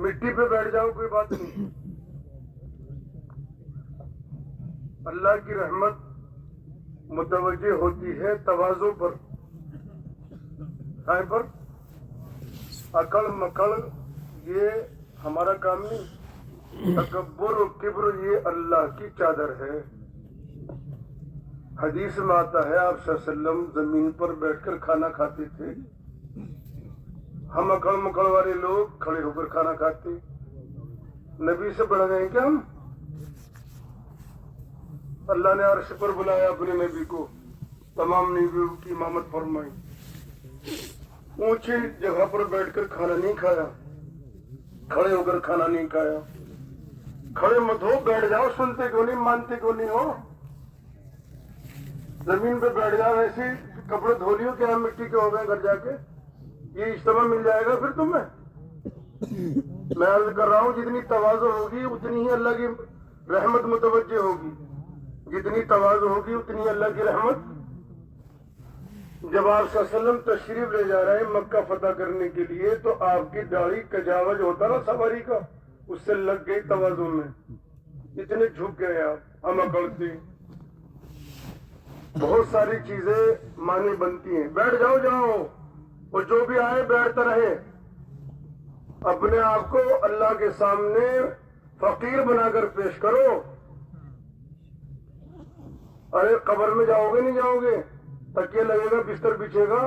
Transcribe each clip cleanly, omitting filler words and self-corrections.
مٹی پہ بیٹھ جاؤ کوئی بات نہیں. اللہ کی رحمت متوجہ ہوتی ہے تواضع پر، کائیں پر؟ اکڑ مکڑ یہ ہمارا کام نہیں. تکبر و کبر یہ اللہ کی چادر ہے. حدیث میں آتا ہے آپ صلی اللہ علیہ وسلم زمین پر بیٹھ کر کھانا کھاتے تھے. ہم اکڑ مکڑ والے لوگ کھڑے ہو کر کھانا کھاتے. نبی سے بڑھ گئے کیا ہم؟ اللہ نے عرش پر بلایا اپنے نبی کو، تمام نبیوں کی امامت فرمائی. اونچی جگہ پر بیٹھ کر کھانا نہیں کھایا، کھڑے ہو کر کھانا نہیں کھایا. کھڑے مت ہو، بیٹھ جاؤ. سنتے کیوں نہیں، مانتے کیوں نہیں ہو؟ زمین پہ بیٹھ جاؤ. ایسے کپڑے دھو لیو کیا مٹی کے ہو گئے گھر جا کے؟ یہ اجتماع مل جائے گا پھر تمہیں. میں عرض کر رہا ہوں جتنی تواضع ہوگی اتنی ہی اللہ کی رحمت متوجہ ہوگی. جتنی تواضع ہوگی اتنی اللہ کی رحمت. جب آپ صلی اللہ علیہ وسلم تشریف لے جا رہے ہیں مکہ فتح کرنے کے لیے تو آپ کی داڑھی کجاوج ہوتا نا سواری کا، اس سے لگ گئی تواضع میں. اتنے جھک گئے آپ. ہم اکڑتے. بہت ساری چیزیں معنی بنتی ہیں. بیٹھ جاؤ جاؤ، اور جو بھی آئے بیٹھتا رہے. اپنے آپ کو اللہ کے سامنے فقیر بنا کر پیش کرو. ارے قبر میں جاؤ گے نہیں جاؤ گے؟ تکیہ لگے گا، بستر بچھے گا،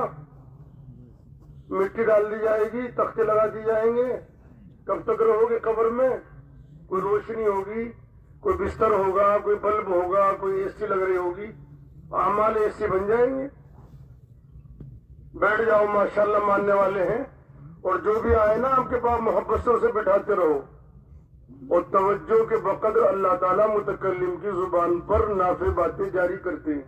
مٹی ڈال دی جائے گی، تختے لگا دی جائیں گے. کب تک رہو گے قبر میں؟ کوئی روشنی ہوگی، کوئی بستر ہوگا، کوئی بلب ہوگا، کوئی اے سی لگ رہی ہوگی، اعمال اے سی بن جائیں گے. بیٹھ جاؤ، ماشاءاللہ ماننے والے ہیں. اور جو بھی آئے نا آپ کے پاس محبت سے اسے بٹھاتے رہو. اور توجہ کے بقدر اللہ تعالیٰ متکلم کی زبان پر نافع باتیں جاری کرتے ہیں.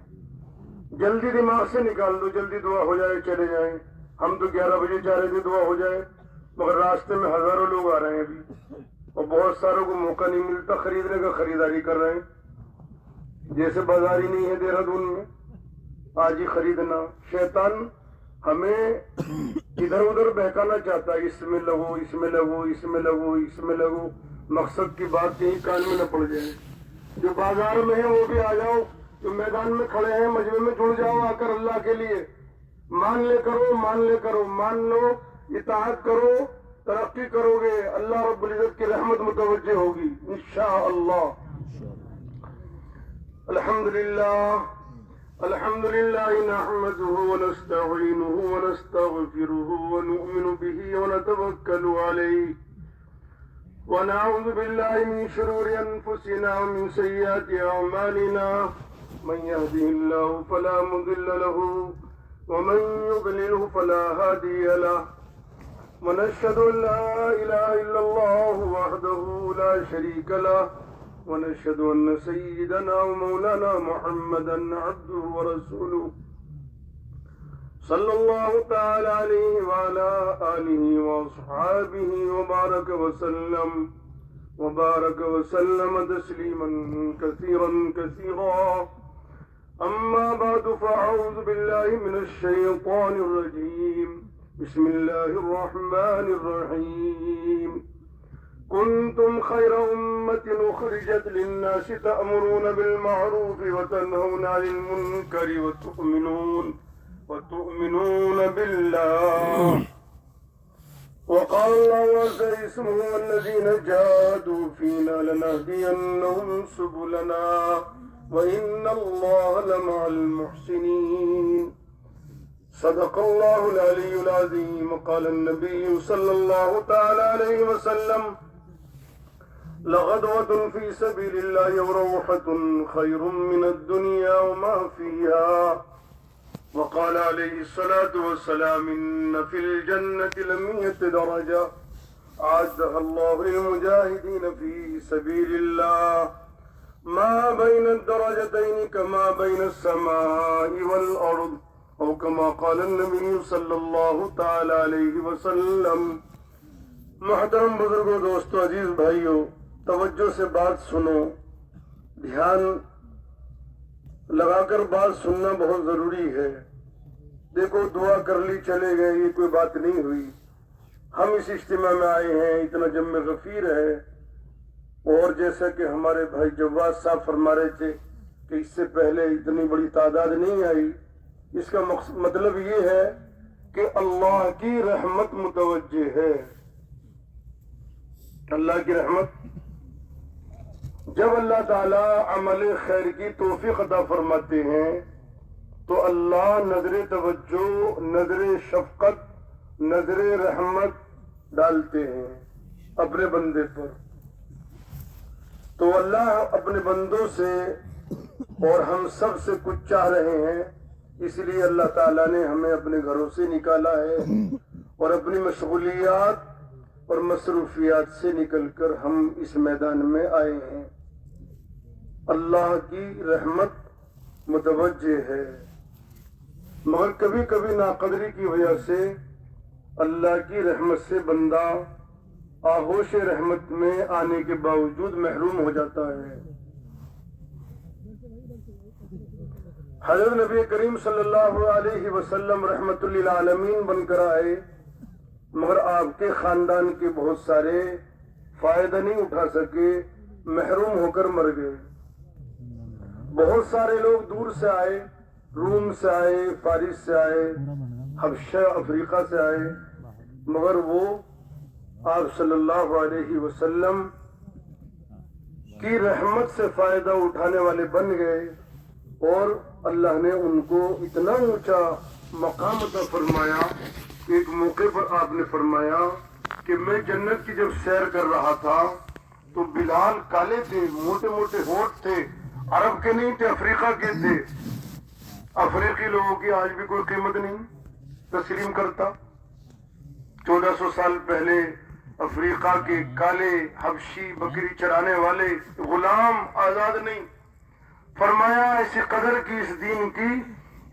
جلدی دماغ سے نکال دو، جلدی دعا ہو جائے چلے جائیں. ہم تو 11 بجے چاہ رہے تھے دعا ہو جائے، مگر راستے میں ہزاروں لوگ آ رہے ہیں ابھی، اور بہت ساروں کو موقع نہیں ملتا خریدنے کا. خریداری کر رہے ہیں جیسے بازار ہی نہیں ہے دہرادون میں. آج ہی خریدنا. شیطان ہمیں ادھر ادھر بہکانا چاہتا ہے. اس میں لگو، اس میں لگو، اس میں لگو، اس میں لگو. مقصد کی بات کہیں کان میں نہ پڑ جائے. جو بازار میں ہے وہ بھی آ جاؤ، جو میدان میں کھڑے ہیں مجمع میں جڑ جاؤ آ کر اللہ کے لیے. مان لے کرو، مان لے کرو، مان لو، اطاعت کرو، ترقی کرو گے. اللہ رب العزت کی رحمت متوجہ ہوگی انشاءاللہ. الحمدللہ الحمدللہ نحمده ونستعینه ونستغفره ونؤمن به ونتوکل علیہ ونعوذ باللہ من شرور انفسنا ومن سیئات اعمالنا. من يهده الله فلا مضل له ومن يضلله فلا هادي له. ونشهد ان لا اله الا الله وحده لا شريك له ونشهد ان سيدنا ومولانا محمدا عبده ورسوله صلى الله تعالى عليه وعلى آله وأصحابه وبارك وسلم تسليما كثيرا كثيرا. أما بعد فأعوذ بالله من الشيطان الرجيم. بسم الله الرحمن الرحيم. كنتم خير أمة أخرجت للناس تأمرون بالمعروف وتنهون عن المنكر وتؤمنون بالله. وقال الله عز اسمه والذين جاهدوا فينا لنهدينهم سبلنا وإن الله لمع المحسنين. صدق الله العلي العظيم. قال النبي صلى الله تعالى عليه وسلم لغدوة في سبيل الله وروحة خير من الدنيا وما فيها. وقال عليه الصلاة والسلام إن في الجنة لمئة درجة أعدها الله للمجاهدين في سبيل الله ما بين الدرجتين كما بين السماء والأرض أو كما قال النبي صلی اللہ تعالی علیہ وسلم. محترم بزرگوں، دوستو، عزیز بھائیو، توجہ سے بات سنو. دھیان لگا کر بات سننا بہت ضروری ہے. دیکھو دعا کر لی چلے گئے، یہ کوئی بات نہیں ہوئی. ہم اس اجتماع میں آئے ہیں، اتنا جم غفیر ہے، اور جیسا کہ ہمارے بھائی جواد صاحب فرما رہے تھے کہ اس سے پہلے اتنی بڑی تعداد نہیں آئی، اس کا مطلب یہ ہے کہ اللہ کی رحمت متوجہ ہے۔ اللہ کی رحمت، جب اللہ تعالی عمل خیر کی توفیق عطا فرماتے ہیں تو اللہ نظر توجہ، نظر شفقت، نظر رحمت ڈالتے ہیں اپنے بندے پر۔ تو اللہ اپنے بندوں سے اور ہم سب سے کچھ چاہ رہے ہیں، اس لیے اللہ تعالیٰ نے ہمیں اپنے گھروں سے نکالا ہے اور اپنی مشغولیات اور مصروفیات سے نکل کر ہم اس میدان میں آئے ہیں۔ اللہ کی رحمت متوجہ ہے، مگر کبھی کبھی ناقدری کی وجہ سے اللہ کی رحمت سے بندہ آغوش رحمت میں آنے کے باوجود محروم ہو جاتا ہے۔ حضرت نبی کریم صلی اللہ علیہ وسلم رحمت للعالمین بن کر آئے، مگر آپ کے خاندان کے بہت سارے فائدہ نہیں اٹھا سکے، محروم ہو کر مر گئے۔ بہت سارے لوگ دور سے آئے، روم سے آئے، فارس سے آئے، حبشہ افریقہ سے آئے، مگر وہ آپ صلی اللہ علیہ وسلم کی رحمت سے فائدہ اٹھانے والے بن گئے، اور اللہ نے ان کو اتنا اونچا مقام عطا فرمایا۔ ایک موقع پر آپ نے فرمایا کہ میں جنت کی جب سیر کر رہا تھا تو بلال کالے تھے، موٹے موٹے ہونٹ تھے، عرب کے نہیں تھے، افریقہ کے تھے۔ افریقی لوگوں کی آج بھی کوئی قیمت نہیں تسلیم کرتا۔ 1400 سال پہلے افریقہ کے کالے حبشی بکری چرانے والے غلام آزاد نہیں۔ فرمایا ایسی قدر کی اس دین کی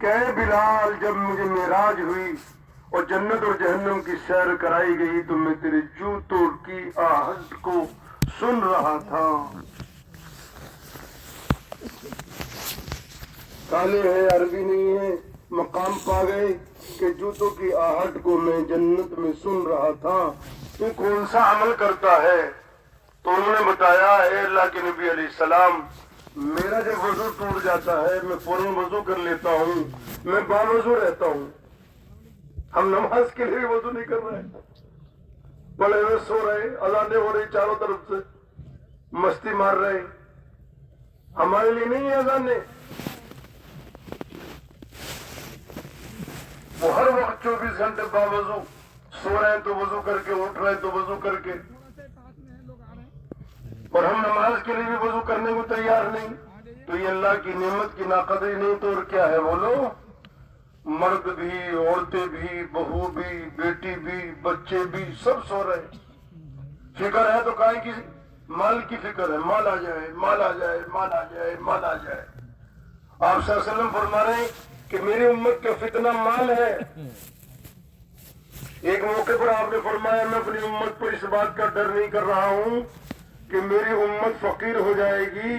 کہ اے بلال، جب مجھے معراج ہوئی اور جنت اور جہنم کی سیر کرائی گئی تو میں تیرے جوتوں کی آہٹ کو سن رہا تھا۔ کالے ہیں، عربی نہیں ہے، مقام پا گئے کہ جوتوں کی آہٹ کو میں جنت میں سن رہا تھا، تو کون سا عمل کرتا ہے؟ تو انہوں نے بتایا اے اللہ کے نبی علیہ السلام، میرا جب وضو ٹوٹ جاتا ہے میں فوراً وضو کر لیتا ہوں، میں باوضو رہتا ہوں۔ ہم نماز کے لیے وضو نہیں کر رہے، پڑے ہوئے سو رہے، اذانیں ہو رہی چاروں طرف سے، مستی مار رہے۔ ہمارے لیے نہیں ہے اذانیں، وہ ہر وقت 24 گھنٹے باوضو سو رہے ہیں تو وضو کر کے، اٹھ رہے تو وضو کر کے، اور ہم نماز کے لیے بھی وضو کرنے کو تیار نہیں۔ تو یہ اللہ کی نعمت کی ناقدری نہیں تو اور کیا ہے؟ بولو، مرد بھی، عورتیں بھی، بہو بھی، بیٹی بھی، بچے بھی، سب سو رہے۔ فکر ہے تو کائیں کی؟ مال کی فکر ہے، مال آ جائے، مال آ جائے، مال آ جائے، مال آ جائے۔ آپ صلی اللہ علیہ وسلم فرما رہے ہیں کہ میری امت کا فتنہ مال ہے۔ ایک موقع پر آپ نے فرمایا میں اپنی امت پر اس بات کا ڈر نہیں کر رہا ہوں کہ میری امت فقیر ہو جائے گی،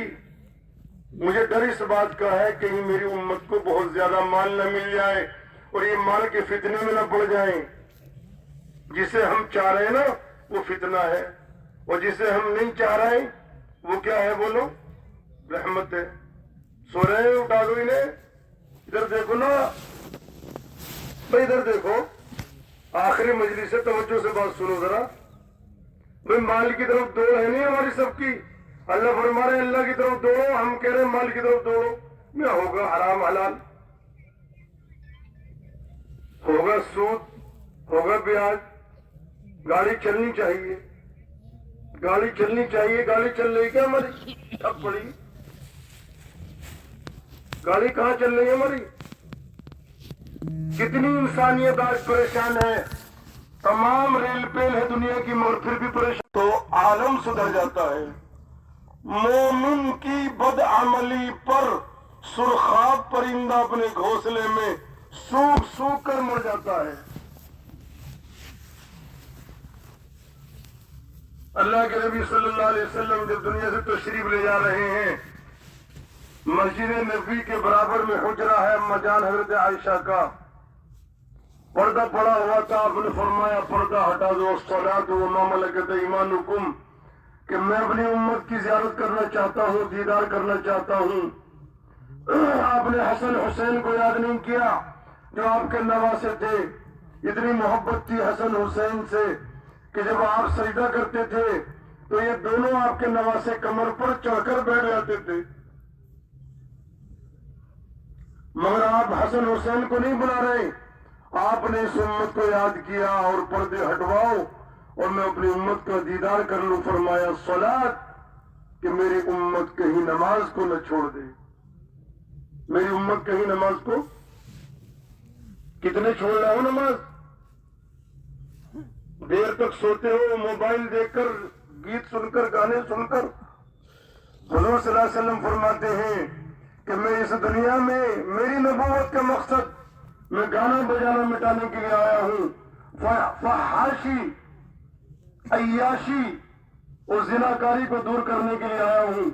مجھے ڈر اس بات کا ہے کہ میری امت کو بہت زیادہ مال نہ مل جائے اور یہ مال کے فتنے میں نہ پڑ جائیں۔ جسے ہم چاہ رہے ہیں نا وہ فتنہ ہے، اور جسے ہم نہیں چاہ رہے وہ کیا ہے؟ بولو، رحمت ہے۔ سو رہے ہیں، اٹھا دو انہیں، ادھر دیکھو نا بھائی، ادھر دیکھو، آخری مجلس سے توجہ سے بات سنو ذرا بھائی۔ مال کی طرف دوڑ ہے نہیں ہماری سب کی، اللہ فرما رہے ہیں اللہ کی طرف دوڑو، ہم کہہ رہے ہیں مال کی طرف دوڑو۔ میں ہوگا حرام حلال، ہوگا سود، ہوگا بیاج، گاڑی چلنی چاہیے، گاڑی چلنی چاہیے، گاڑی چل رہی کیا ہماری؟ اب پڑی گاڑی کہاں چل رہی ہے ہماری؟ کتنی انسانیت آج پریشان ہے، تمام ریل پیل ہے دنیا کی مگر پھر بھی پریشان، تو عالم سدھر جاتا ہے۔ مومن کی بد عملی پر سرخاب پرندہ اپنے گھونسلے میں سوکھ سوکھ کر مر جاتا ہے۔ اللہ کے نبی صلی اللہ علیہ وسلم جب دنیا سے تشریف لے جا رہے ہیں، مسجد نبی کے برابر میں حجرہ ہے اما جان حضرت عائشہ کا، پردہ پڑا ہوا تھا، آپ نے فرمایا پردہ ہٹا دو، الصلاۃ وما ملکت ایمانکم، کہ میں اپنی امت کی زیارت کرنا چاہتا ہوں، دیدار کرنا چاہتا ہوں۔ آپ نے حسن حسین کو یاد نہیں کیا جو آپ کے نواسے تھے؟ اتنی محبت تھی حسن حسین سے کہ جب آپ سجدہ کرتے تھے تو یہ دونوں آپ کے نواسے کمر پر چڑھ کر بیٹھ جاتے تھے، مگر آپ حسن حسین کو نہیں بلا رہے۔ آپ نے اس امت کو یاد کیا اور پردے ہٹواؤ اور میں اپنی امت کا دیدار کر لوں۔ فرمایا صلاۃ، کہ میری امت کہیں نماز کو نہ چھوڑ دے، میری امت کہیں نماز کو، کتنے چھوڑ رہے ہو نماز؟ دیر تک سوتے ہو، موبائل دیکھ کر، گیت سن کر، گانے سن کر۔ حضور صلی اللہ علیہ وسلم فرماتے ہیں کہ میں اس دنیا میں، میری نبوت کا مقصد میں گانا بجانا مٹانے کے لیے آیا ہوں، فحاشی، عیاشی اور زناکاری کو دور کرنے کے لیے آیا ہوں۔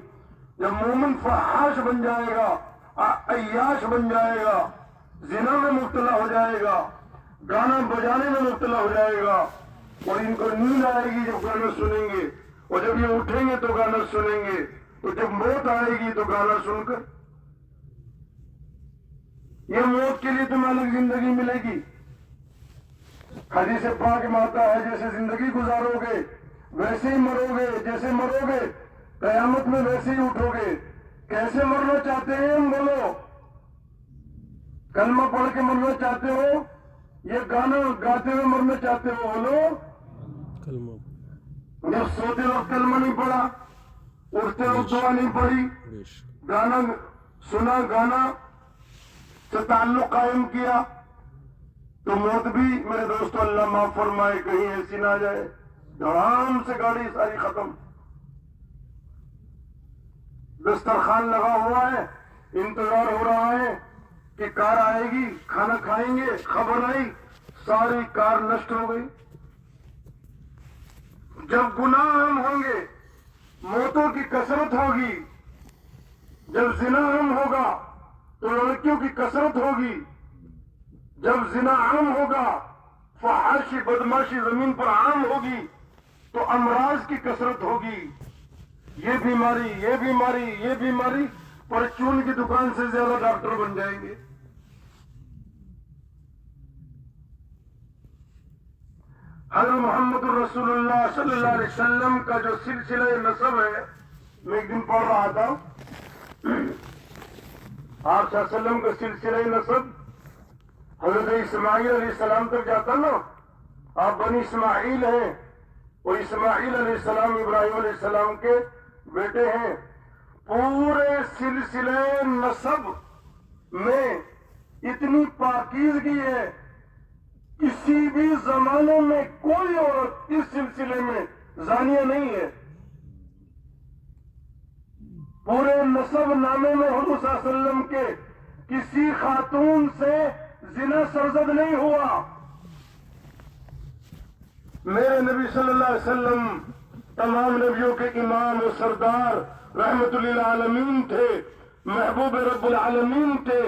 جب مومن فحاش بن جائے گا، عیاش بن جائے گا، زنا میں مبتلا ہو جائے گا، گانا بجانے میں مبتلا ہو جائے گا، اور ان کو نیند آئے گی جب گانا سنیں گے، اور جب یہ اٹھیں گے تو گانا سنیں گے، تو جب موت آئے گی تو گانا سن کر، یہ موت کے لیے تمہیں الگ زندگی ملے گی۔ حدیث پاک میں آتا ہے جیسے زندگی گزارو گے ویسے ہی مرو گے، جیسے مرو گے قیامت میں ویسے ہی اٹھو گے۔ کیسے مرنا چاہتے ہیں ہم؟ بولو، کلمہ پڑھ کے مرنا چاہتے ہو، یہ گانا گاتے ہوئے مرنا چاہتے ہو؟ بولو، کلمہ جب سوتے وقت کلمہ نہیں پڑھا، اٹھتے وقت دعا نہیں پڑھی، گانا سنا، گانا سے تعلق قائم کیا، تو موت بھی میرے دوستو اللہ معاف فرمائے کہیں ایسی نہ جائے، آرام سے گاڑی ساری ختم، دسترخوان لگا ہوا ہے، انتظار ہو رہا ہے کہ کار آئے گی، کھانا کھائیں گے، خبر آئی ساری کار نشٹ ہو گئی۔ جب گناہ عام ہوں گے، موتوں کی کثرت ہوگی، جب زنا عام ہوگا تو لڑکیوں کی کثرت ہوگی، جب زنا عام ہوگا، فحاشی بدماشی زمین پر عام ہوگی، تو امراض کی کثرت ہوگی، یہ بیماری، یہ بیماری، یہ بیماری، پرچون کی دکان سے زیادہ ڈاکٹر بن جائیں گے۔ حضرت محمد الرسول اللہ صلی اللہ علیہ وسلم کا جو سلسلہ نسب ہے، میں ایک دن پڑھ رہا تھا، آپ صلی اللہ علیہ وسلم کا سلسلہ نسب حضرت اسماعیل علیہ السلام تک جاتا نا، آپ بنی اسماعیل ہیں، اور اسماعیل علیہ السلام ابراہیم علیہ السلام کے بیٹے ہیں۔ پورے سلسلہ نسب میں اتنی پاکیزگی ہے، کسی بھی زمانے میں کوئی عورت اس سلسلے میں زانیہ نہیں ہے۔ پورے نسب نامے میں حضور صلی اللہ علیہ وسلم کے کسی خاتون سے زنا سرزد نہیں ہوا۔ میرے نبی صلی اللہ علیہ وسلم تمام نبیوں کے امام و سردار، رحمت للعالمین تھے، محبوب رب العالمین تھے،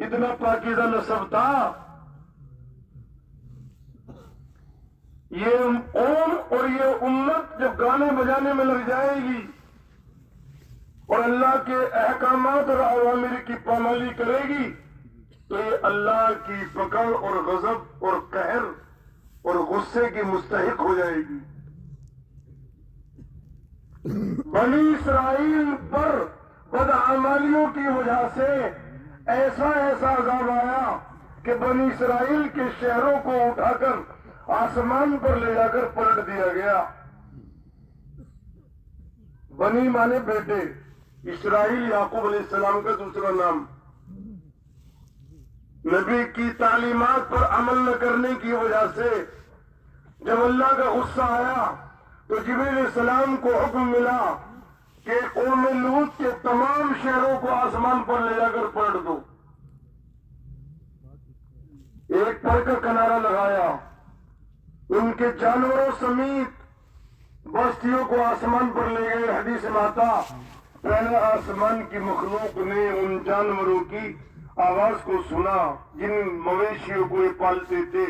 اتنا پاکیزہ نسب تھا۔ یہ قوم اور یہ امت جب گانے بجانے میں لگ جائے گی اور اللہ کے احکامات اور اوامر کی پامالی کرے گی، تو یہ اللہ کی پکڑ اور غضب اور قہر اور غصے کی مستحق ہو جائے گی۔ بنی اسرائیل پر بدعمالیوں کی وجہ سے ایسا عذاب آیا کہ بنی اسرائیل کے شہروں کو اٹھا کر آسمان پر لے جا کر پلٹ دیا گیا۔ بنی مانے بیٹے، اسرائیل یعقوب علیہ السلام کا دوسرا نام۔ نبی کی تعلیمات پر عمل نہ کرنے کی وجہ سے جب اللہ کا غصہ آیا تو جبریل علیہ السلام کو حکم ملا کہ قوم لوط کے تمام شہروں کو آسمان پر لے جا کر پلٹ دو۔ ایک پر کا کنارہ لگایا، ان کے جانوروں سمیت بستیوں کو آسمان پر لے گئے۔ حدیث میں آتا، پہلے آسمان کی مخلوق نے ان جانوروں کی آواز کو سنا جن مویشیوں کو یہ پالتے تھے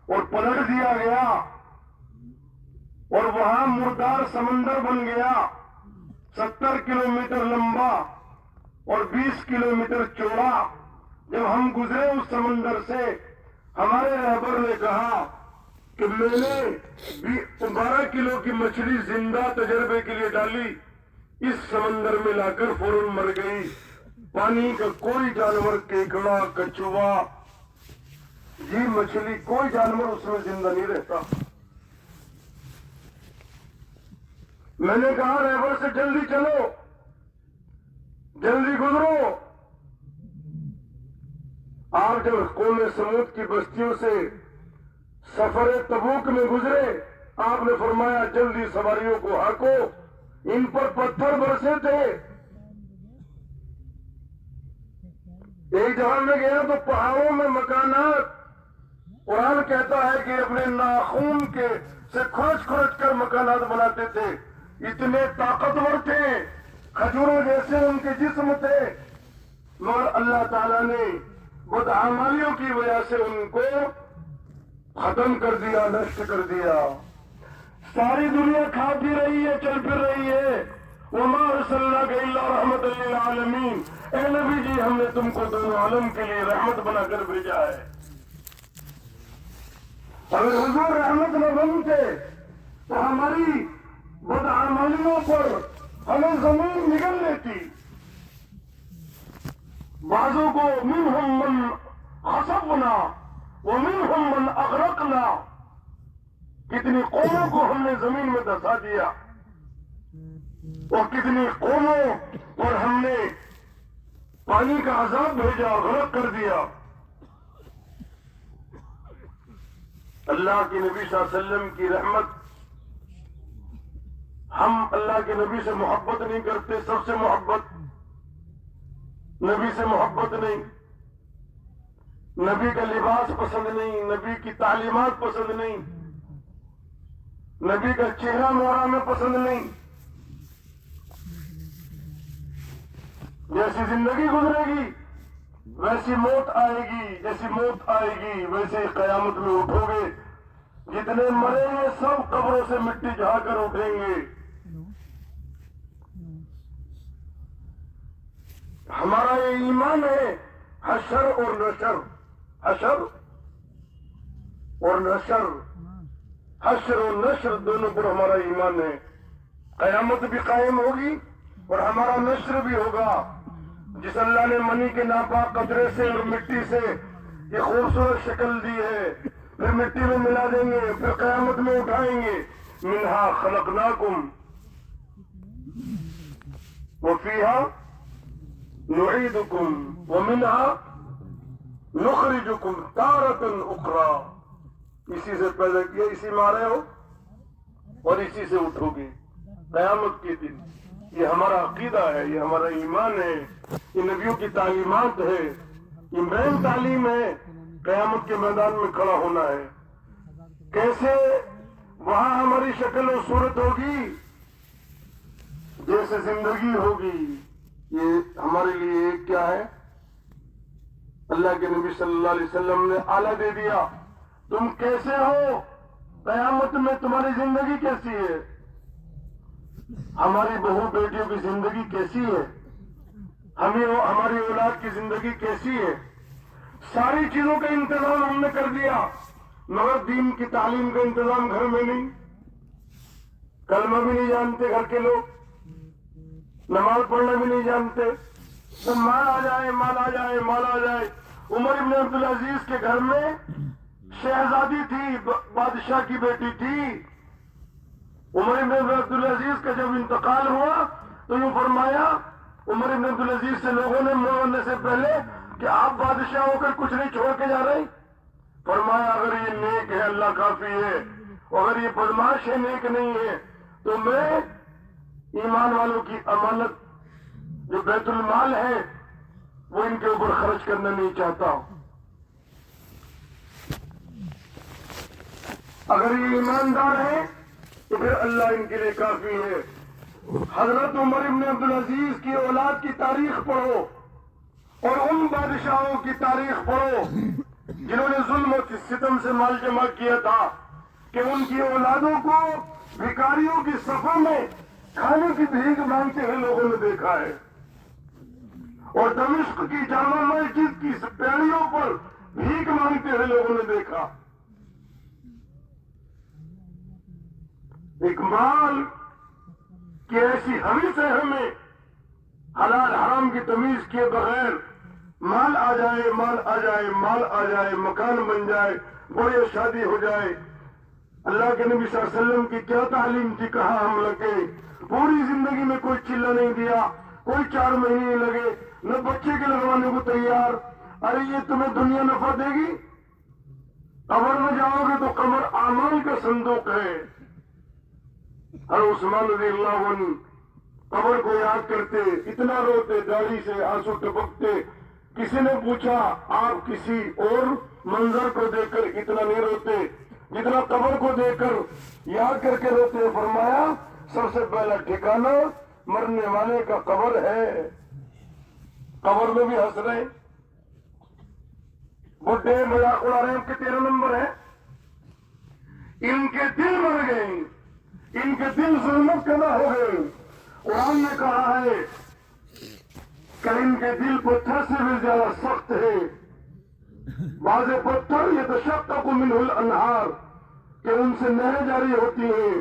اور پلٹ دیا گیا اور وہاں مردار سمندر بن گیا 70 کلومیٹر لمبا اور 20 کلومیٹر چوڑا. جب ہم گزرے اس سمندر سے ہمارے رہبر نے کہا کہ میں نے 12 کلو کی مچھلی زندہ تجربے کے لیے ڈالی, اس سمندر میں لا کر فوراً مر گئی. پانی کا کوئی جانور, کیکڑا, کچھوا, جی مچھلی, کوئی جانور اس میں زندہ نہیں رہتا. میں نے کہا رہبر سے جلدی چلو, جلدی گزرو. آپ جب قوم سمود کی بستیوں سے سفر تبوک میں گزرے آپ نے فرمایا جلدی سواریوں کو ہاکو, ان پر پتھر برسے تھے. ایک جگہ میں گیا تو پہاڑوں میں مکانات, قرآن کہتا ہے کہ اپنے ناخون کے سے کھرچ کھرچ کر مکانات بناتے تھے. اتنے طاقتور تھے, کھجوروں جیسے ان کے جسم تھے, مگر اللہ تعالیٰ نے بدعمالیوں کی وجہ سے ان کو ختم کر دیا, نشٹ کر دیا. ساری دنیا کھا پی رہی ہے, چل پھر رہی ہے. وما ارسلناک الا رحمۃ للعالمین, اے نبی جی ہم نے تم کو دونوں عالم کے لیے رحمت بنا کر بھیجا ہے. اگر حضور رحمت نہ بنتے تو ہماری بدعمالیوں پر ہمیں زمین نگل لیتی. بعضوں کو منہم من خسفنا ومنہم من اغرقنا, کتنی قوموں کو ہم نے زمین میں دھسا دیا اور کتنی قوموں پر ہم نے پانی کا عذاب بھیجا, غرق کر دیا. اللہ کے نبی صلی اللہ علیہ وسلم کی رحمت, ہم اللہ کے نبی سے محبت نہیں کرتے, سب سے محبت, نبی سے محبت نہیں, نبی کا لباس پسند نہیں, نبی کی تعلیمات پسند نہیں, نبی کا چہرہ مورا میں پسند نہیں. جیسی زندگی گزرے گی ویسی موت آئے گی, جیسی موت آئے گی ویسے قیامت میں اٹھو گے. جتنے مریں گے سب قبروں سے مٹی جھاڑ کر اٹھیں گے. ہمارا یہ ایمان ہے حشر اور نشر, حشر اور نشر, حشر اور نشر دونوں پر ہمارا ایمان ہے. قیامت بھی قائم ہوگی اور ہمارا نشر بھی ہوگا. جس اللہ نے منی کے ناپاک قطرے سے اور مٹی سے یہ خوبصورت شکل دی ہے, پھر مٹی میں ملا دیں گے, پھر قیامت میں اٹھائیں گے. منہا خلقناکم وفیہا نعیدکم ومنہا نخرجکم تارۃ اخری. اسی سے پیدا کیا, اسی میں آ رہے ہو اور اسی سے اٹھو گے قیامت کے دن. یہ ہمارا عقیدہ ہے, یہ ہمارا ایمان ہے, یہ نبیوں کی تعلیمات ہے, یہ مین تعلیم ہے. قیامت کے میدان میں کھڑا ہونا ہے. کیسے وہاں ہماری شکل و صورت ہوگی, جیسے زندگی ہوگی. یہ ہمارے لیے کیا ہے, اللہ کے نبی صلی اللہ علیہ وسلم نے آلہ دے دیا. تم کیسے ہو, قیامت میں تمہاری زندگی کیسی ہے, ہماری بہو بیٹیوں کی زندگی کیسی ہے, ہماری اولاد کی زندگی کیسی ہے. ساری چیزوں کا انتظام ہم نے کر دیا, مگر دین کی تعلیم کا انتظام گھر میں نہیں. کلمہ بھی نہیں جانتے گھر کے لوگ, نماز پڑھنا بھی نہیں جانتے. تو مال آ جائے, مال آ جائے, مال آ جائے. عمر ابن عبدالعزیز کے گھر میں شہزادی تھی, بادشاہ کی بیٹی تھی. عمر ابن عبدالعزیز کا جب انتقال ہوا تو یوں فرمایا عمر ابن عبدالعزیز سے لوگوں نے مرنے سے پہلے کہ آپ بادشاہ ہو کر کچھ نہیں چھوڑ کے جا رہے. فرمایا اگر یہ نیک ہے اللہ کافی ہے, اگر یہ بدماش ہے نیک نہیں ہے تو میں ایمان والوں کی امانت جو بیت المال ہے وہ ان کے اوپر خرچ کرنا نہیں چاہتا. اگر یہ ایماندار ہے تو پھر اللہ ان کے لیے کافی ہے. حضرت عمر ابن عبدالعزیز کی اولاد کی تاریخ پڑھو, اور ان بادشاہوں کی تاریخ پڑھو جنہوں نے ظلم و ستم سے مال جمع کیا تھا کہ ان کی اولادوں کو بھکاریوں کی صفوں میں کھانے کی بھیک مانگتے ہوئے لوگوں نے دیکھا ہے، اور دمشق کی جامع مسجد کی پیڑیوں پر بھیک مانگتے ہوئے لوگوں نے دیکھا۔ اقبال کی ایسی حوث ہے ہمیں حلال حرام کی تمیز کیے بغیر مال آ جائے، مال آ جائے، مال آ جائے، مکان بن جائے، بڑے شادی ہو جائے۔ اللہ کے نبی صلی اللہ علیہ وسلم کی کیا تعلیم تھی، کہاں ہم لگے، پوری زندگی میں کوئی چلہ نہیں دیا، کوئی 4 مہینے نہیں لگے، نہ بچے کے لگوانے کو تیار۔ ارے یہ تمہیں دنیا نفع دے گی؟ قبر میں جاؤ گے تو قبر اعمال کا صندوق ہے۔ ہر عثمان رضی اللہ عنہ قبر کو یاد کرتے، اتنا روتے، داڑھی سے آنسو ٹپکتے۔ کسی نے پوچھا آپ کسی اور منظر کو دیکھ کر اتنا نہیں روتے جتنا قبر کو دیکھ کر یاد کر کے روتے؟ فرمایا سب سے پہلا ٹھکانہ مرنے والے کا قبر ہے۔ قبر میں بھی ہنس رہے، بڈھے مذاق اڑا رہے ہیں کہ 13 نمبر ہے۔ ان کے دل مر گئے، ان کے دل ظلمت پیدا ہو گئے۔ قرآن نے کہا ہے کہ ان کے دل پتھر سے بھی زیادہ سخت ہے۔ بعض پتھر یتشقق منہ الانہار، کہ ان سے نہریں جاری ہوتی ہیں۔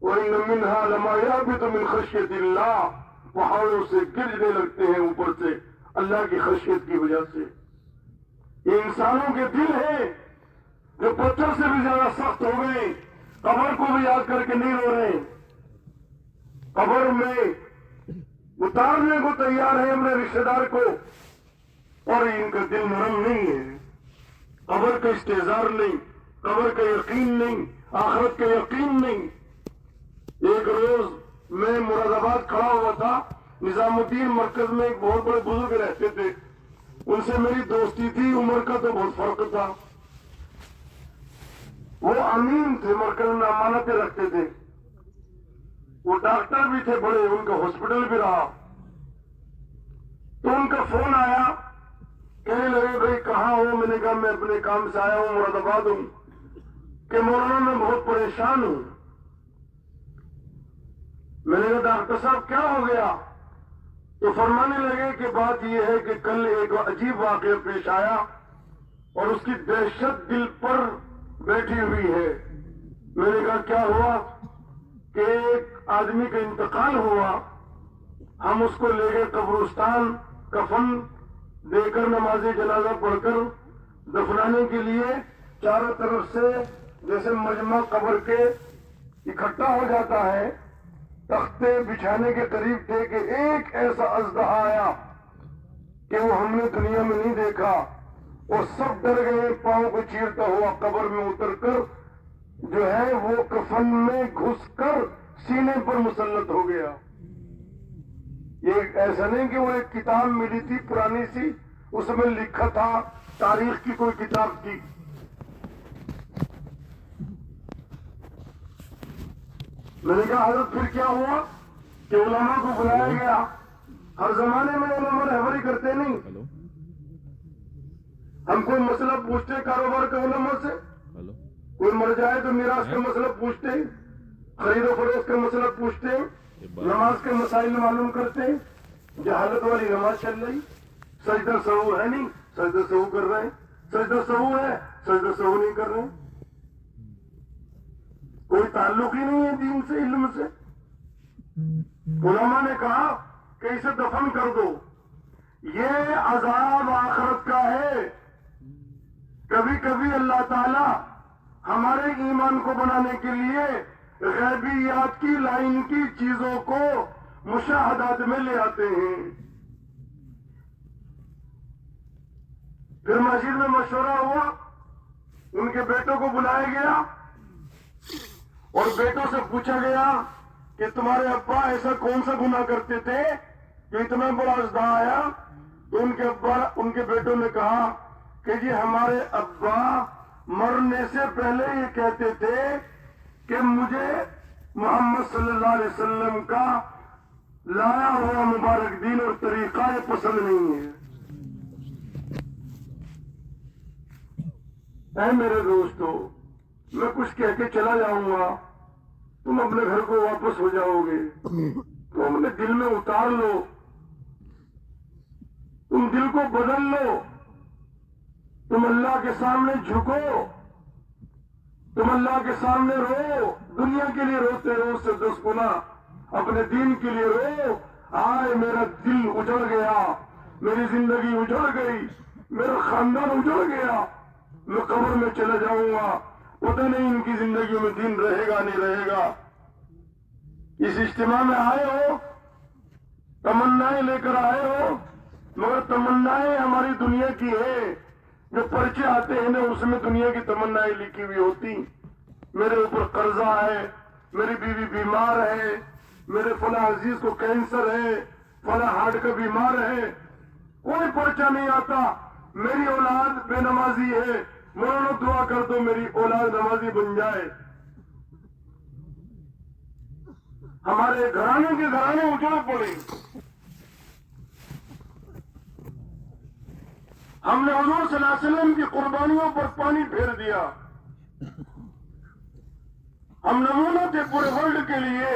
وَإِنَّ مِنْهَا لَمَا يَهْبِطُ مِنْ خَشْيَةِ اللَّهِ، پہاڑوں سے گرنے لگتے ہیں اوپر سے اللہ کی خشیت کی وجہ سے۔ یہ انسانوں کے دل ہیں جو پتھر سے بھی زیادہ سخت ہو گئے، قبر کو بھی یاد کر کے نہیں رو رہے، قبر میں اتارنے کو تیار ہے اپنے رشتے دار کو، اور ان کا دل نرم نہیں ہے۔ قبر کا استحضار نہیں، قبر کا یقین نہیں، آخرت کا یقین نہیں۔ ایک روز میں مراد آباد کھڑا ہوا تھا، نظام الدین مرکز میں ایک بہت بڑے بزرگ رہتے تھے، ان سے میری دوستی تھی، عمر کا تو بہت فرق تھا۔ وہ امین تھے، مرکز میں امانتیں رکھتے تھے، وہ ڈاکٹر بھی تھے بڑے، ان کا ہاسپٹل بھی رہا۔ تو ان کا فون آیا، کہنے لگے بھائی کہاں ہو؟ میں نے کہا میں اپنے کام سے آیا ہوں، مراد آباد ہوں، کہ مولانا میں بہت پریشان ہوں۔ میں نے کہا ڈاکٹر صاحب کیا ہو گیا؟ تو فرمانے لگے کہ بات یہ ہے کہ کل ایک عجیب واقعہ پیش آیا اور اس کی دہشت دل پر بیٹھی ہوئی ہے۔ میں نے کہا کیا ہوا؟ کہ ایک آدمی کا انتقال ہوا، ہم اس کو لے گئے قبرستان، کفن دے کر نماز جنازہ پڑھ کر دفنانے کے لیے، چاروں طرف سے جیسے مجمع قبر کے اکٹھا ہو جاتا ہے، تختے بچھانے کے قریب تھے کہ ایک ایسا اژدہا آیا کہ وہ ہم نے دنیا میں نہیں دیکھا، اور سب ڈر گئے، پاؤں کو چیرتا ہوا قبر میں اتر کر جو ہے وہ کفن میں گھس کر سینے پر مسلط ہو گیا۔ یہ ایسا نہیں کہ وہ ایک کتاب ملی تھی پرانی سی، اس میں لکھا تھا، تاریخ کی کوئی کتاب تھی۔ میں نے کہا حضرت پھر کیا ہوا؟ کہ علماء کو بلایا گیا۔ ہر زمانے میں علماء رہبری کرتے نہیں، ہم کوئی مسئلہ پوچھتے کاروبار کے علماء سے، کوئی مر جائے تو میراث کا مسئلہ پوچھتے، خرید و فروخت کا مسئلہ پوچھتے، نماز کے مسائل معلوم کرتے۔ جہالت والی نماز چل رہی، سجدہ سہو ہے نہیں، سجدہ سہو کر رہے ہیں، سجدہ سہو ہے، سجدہ سہو نہیں کر رہے ہیں، کوئی تعلق ہی نہیں ہے دین سے، علم سے۔ علماء نے کہا کہ اسے دفن کر دو، یہ عذاب آخرت کا ہے۔ کبھی کبھی اللہ تعالی ہمارے ایمان کو بنانے کے لیے غیبیات کی لائن کی چیزوں کو مشاہدات میں لے آتے ہیں۔ پھر مسجد میں مشورہ ہوا، ان کے بیٹوں کو بلایا گیا اور بیٹوں سے پوچھا گیا کہ تمہارے ابا ایسا کون سا گناہ کرتے تھے کہ اتنا بڑا اژدہا آیا؟ تو ان کے بیٹوں نے کہا کہ جی ہمارے ابا مرنے سے پہلے یہ کہتے تھے کہ مجھے محمد صلی اللہ علیہ وسلم کا لایا ہوا مبارک دین اور طریقہ یہ پسند نہیں ہے۔ اے میرے دوستو، میں کچھ کہہ کے چلا جاؤں گا، تم اپنے گھر کو واپس ہو جاؤ گے، تم اپنے دل میں اتار لو، تم دل کو بدل لو، تم اللہ کے سامنے جھکو، تم اللہ کے سامنے رو، دنیا کے لیے روتے رو اس سے 10 گنا اپنے دین کے لیے رو۔ آئے میرا دل اجڑ گیا، میری زندگی اجڑ گئی، میرا خاندان اجڑ گیا، میں قبر میں چلا جاؤں گا، پتہ نہیں ان کی زندگیوں میں دین رہے گا نہیں رہے گا۔ اس اجتماع میں آئے ہو، تمنائیں لے کر آئے ہو، مگر تمنائیں ہماری دنیا کی ہے، جو پرچے آتے ہیں نا اس میں دنیا کی تمنائیں لکھی ہوئی ہوتی، میرے اوپر قرضہ ہے، میری بیوی بیمار ہے، میرے فلاں عزیز کو کینسر ہے، فلاں ہارٹ کا بیمار ہے، کوئی پرچہ نہیں آتا، میری اولاد بے نمازی ہے، مولانا دعا کر دو میری اولاد نمازی بن جائے۔ ہمارے گھرانے کے گھرانے اجڑ پڑے، ہم نے حضور صلی اللہ علیہ وسلم کی قربانیوں پر پانی پھیر دیا، ہم نمونہ تھے پورے ورلڈ کے لیے،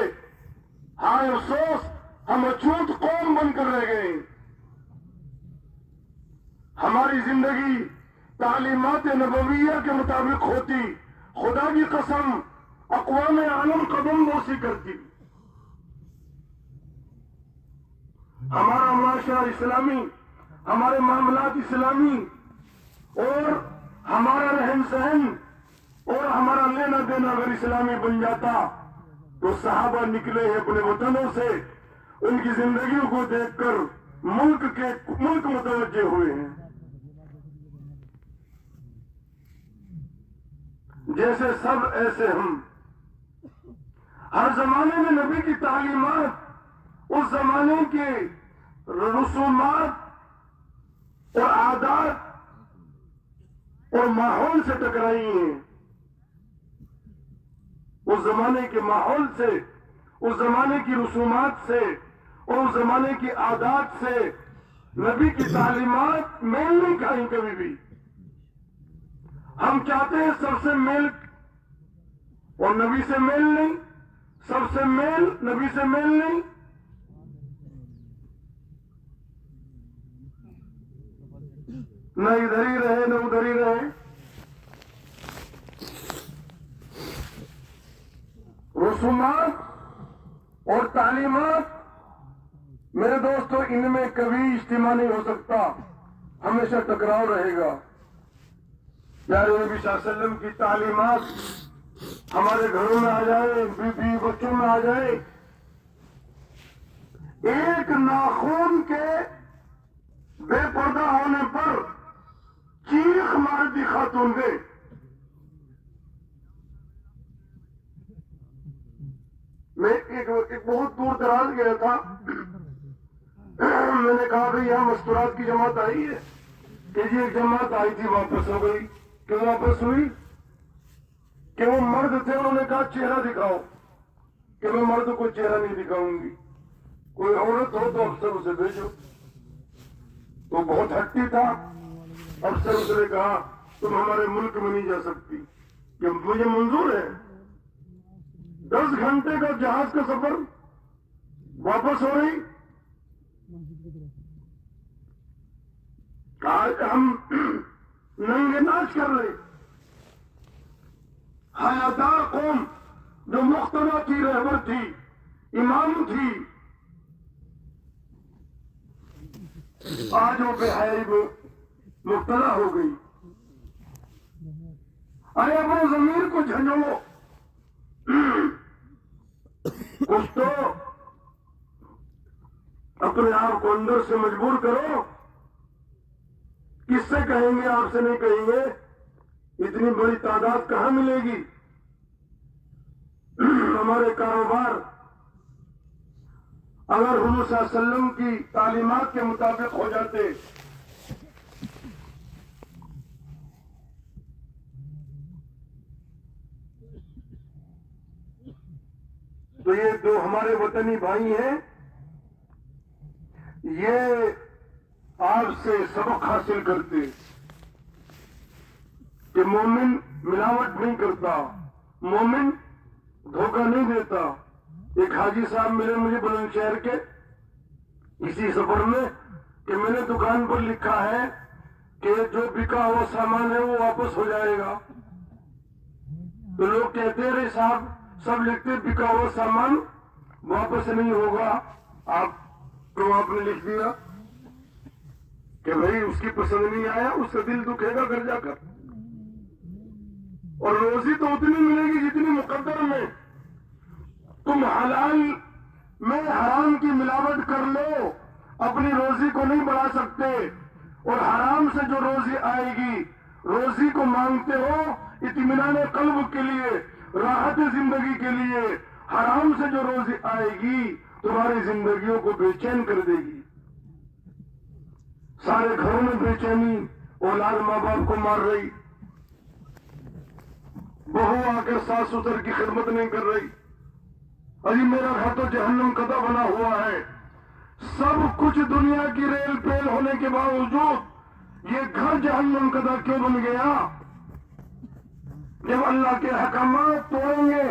ہائے افسوس ہم اچھوت قوم بن کر رہ گئے۔ ہماری زندگی تعلیمات نبویہ کے مطابق ہوتی، خدا کی قسم اقوام عالم قدم بوسی کرتی، ہمارا معاشرہ اسلامی، ہمارے معاملات اسلامی، اور ہمارا رہن سہن اور ہمارا لینا دینا اگر اسلامی بن جاتا تو صحابہ نکلے ہیں اپنے وطنوں سے، ان کی زندگیوں کو دیکھ کر ملک متوجہ ہوئے ہیں۔ جیسے سب ایسے ہم، ہر زمانے میں نبی کی تعلیمات اس زمانے کے رسومات اور عادات اور ماحول سے ٹکرائی ہیں، اس زمانے کے ماحول سے، اس زمانے کی رسومات سے اور اس زمانے کی عادات سے نبی کی تعلیمات میل نہیں کھائیں کبھی بھی۔ ہم چاہتے ہیں سب سے میل اور نبی سے میل نہیں، سب سے میل نبی سے میل نہیں۔ نہ ادھر ہی رہے نہ ادھر ہی رہے۔ رسومات اور تعلیمات میرے دوستو ان میں کبھی اجتماع نہیں ہو سکتا، ہمیشہ ٹکراؤ رہے گا۔ پیارے نبی صلی اللہ علیہ وسلم کی تعلیمات ہمارے گھروں میں آ جائے، بیوی بچوں میں آ جائے، ایک ناخون کے بے پردہ ہونے پر چیخ مارتی خاتون دے۔ میں ایک بہت دور دراز گیا تھا، میں نے کہا بھائی یہاں مستورات کی جماعت آئی ہے کہ جی ایک جماعت آئی تھی واپس ہو گئی۔ کیوں واپس ہوئی؟ کہ وہ مرد تھے، انہوں نے کہا چہرہ دکھاؤ، کہ میں مرد کو چہرہ نہیں دکھاؤں گی، کوئی عورت ہو تو افسر اسے بھیجو۔ تو بہت ہٹی تھا، افسر اس نے کہا تم ہمارے ملک میں نہیں جا سکتی، کہ مجھے منظور ہے 10 گھنٹے کا جہاز کا سفر، واپس ہو رہی، آج ہم ننگے ناچ کر رہے، حیادار قوم جو مقتدیٰ کی رہبر تھی، امام تھی، آج وہ بے حیائی میں مبتلا ہو گئی۔ ارے اپنے ضمیر کو جھنجھوڑو، کچھ تو اپنے آپ کو اندر سے مجبور کرو۔ کس سے کہیں گے؟ آپ سے نہیں کہیں گے، اتنی بڑی تعداد کہاں ملے گی؟ ہمارے کاروبار اگر حضور صلی اللہ علیہ وسلم کی تعلیمات کے مطابق ہو جاتے تو یہ جو ہمارے وطنی بھائی ہیں یہ آپ سے سبق حاصل کرتے، کہ مومن ملاوٹ نہیں کرتا، مومن دھوکہ نہیں دیتا۔ ایک حاجی صاحب ملے مجھے بلند شہر کے اسی سفر میں کہ میں نے دکان پر لکھا ہے کہ جو بکا ہوا سامان ہے وہ واپس ہو جائے گا۔ تو لوگ کہتے رہے صاحب سب لکھتے بکا ہوا سامان واپس نہیں ہوگا، آپ نے لکھ دیا کہ بھائی اس کی پسند نہیں آیا، اس کا دل دکھے گا گھر جا کر، اور روزی تو اتنی ملے گی جتنی مقدر میں۔ تم حلال میں حرام کی ملاوٹ کر لو، اپنی روزی کو نہیں بڑھا سکتے، اور حرام سے جو روزی آئے گی، روزی کو مانگتے ہو اطمینان قلب کے لیے، راحت زندگی کے لیے، حرام سے جو روزی آئے گی تمہاری زندگیوں کو بے چین کر دے گی۔ سارے گھروں میں بے چینی، اولاد ماں باپ کو مار رہی، بہو آ کر ساس سسر کی خدمت نہیں کر رہی، ابھی میرا گھر تو جہنم قطع بنا ہوا ہے۔ سب کچھ دنیا کی ریل پیل ہونے کے باوجود یہ گھر جہنم قطع کیوں بن گیا؟ جب اللہ کے احکامات توڑیں گے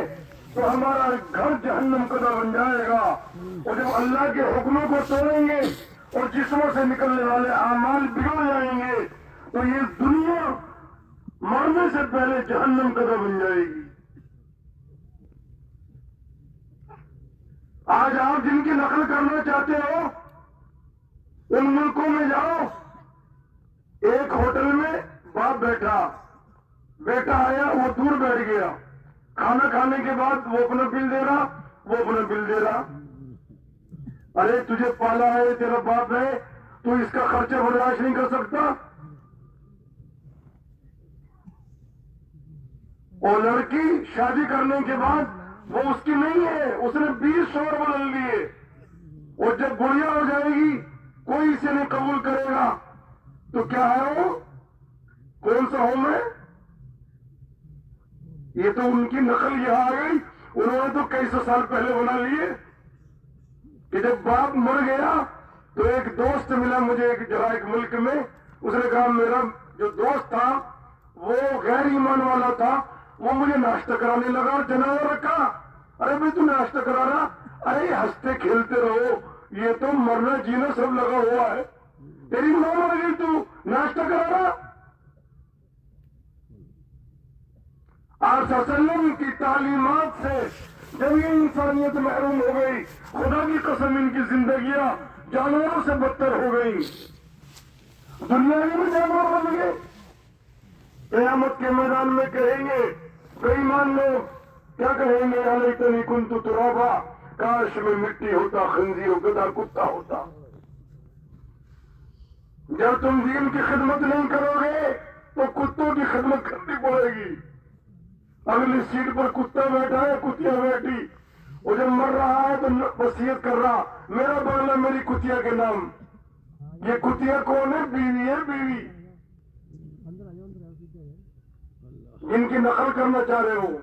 تو ہمارا گھر جہنم قطع بن جائے گا، اور جب اللہ کے حکموں کو توڑیں گے اور جسموں سے نکلنے والے اعمال بگڑ جائیں گے تو یہ دنیا مرنے سے پہلے جہنم قطع بن جائے گی۔ آج آپ جن کی نقل کرنا چاہتے ہو ان ملکوں میں جاؤ، ایک ہوٹل میں باپ بیٹھا، بیٹا آیا وہ دور بیٹھ گیا، کھانا کھانے کے بعد وہ اپنا بل دے رہا، وہ اپنا بل دے رہا۔ ارے تجھے پالا ہے، تیرا باپ ہے، تو اس کا خرچہ برداشت نہیں کر سکتا؟ اور لڑکی شادی کرنے کے بعد وہ اس کی نہیں ہے، اس نے 20 شوہر بدل لیے، اور جب بڑھیا ہو جائے گی کوئی اسے نہیں قبول کرے گا تو کیا ہے وہ؟ کون سا ہوم ہے؟ یہ تو ان کی نقل یہاں آ گئی، انہوں نے تو کئی سو سال پہلے بنا لیے کہ جب باپ مر گیا تو ایک دوست ملا مجھے ایک جگہ ایک ملک میں، اس نے کہا میرا جو دوست تھا وہ غیر ایمان والا تھا، وہ مجھے ناشتہ کرانے لگا اور جنازہ رکھا۔ ارے بھائی تو ناشتہ کرا رہا؟ ارے ہنستے کھیلتے رہو، یہ تو مرنا جینا سب لگا ہوا ہے، تیری ماں مر گئی تو ناشتہ کرا رہا؟ آپ صلی اللہ علیہ وسلم کی تعلیمات سے جب یہ انسانیت محروم ہو گئی، خدا کی قسم ان کی زندگیاں جانوروں سے بدتر ہو گئی، دنیا میں جانور بن گئے۔ قیامت کے میدان میں کہیں گے بے ایمان لوگ، کیا کہیں گے؟ یا لیتنی کنت ترابا، کاش میں مٹی ہوتا، خنزیر و گدھا کتا ہوتا۔ جب تم دین کی خدمت نہیں کرو گے تو کتوں کی خدمت کرنی پڑے گی۔ اگلی سیٹ پر کتا بیٹھا ہے، کتیا بیٹھی، وہ جب مر رہا ہے تو وصیت کر رہا میرا بنگلہ میری کتیا کے نام۔ یہ کتیا کون ہے؟ بیوی ہے، بیوی جن کی نقل کرنا چاہ رہے ہو۔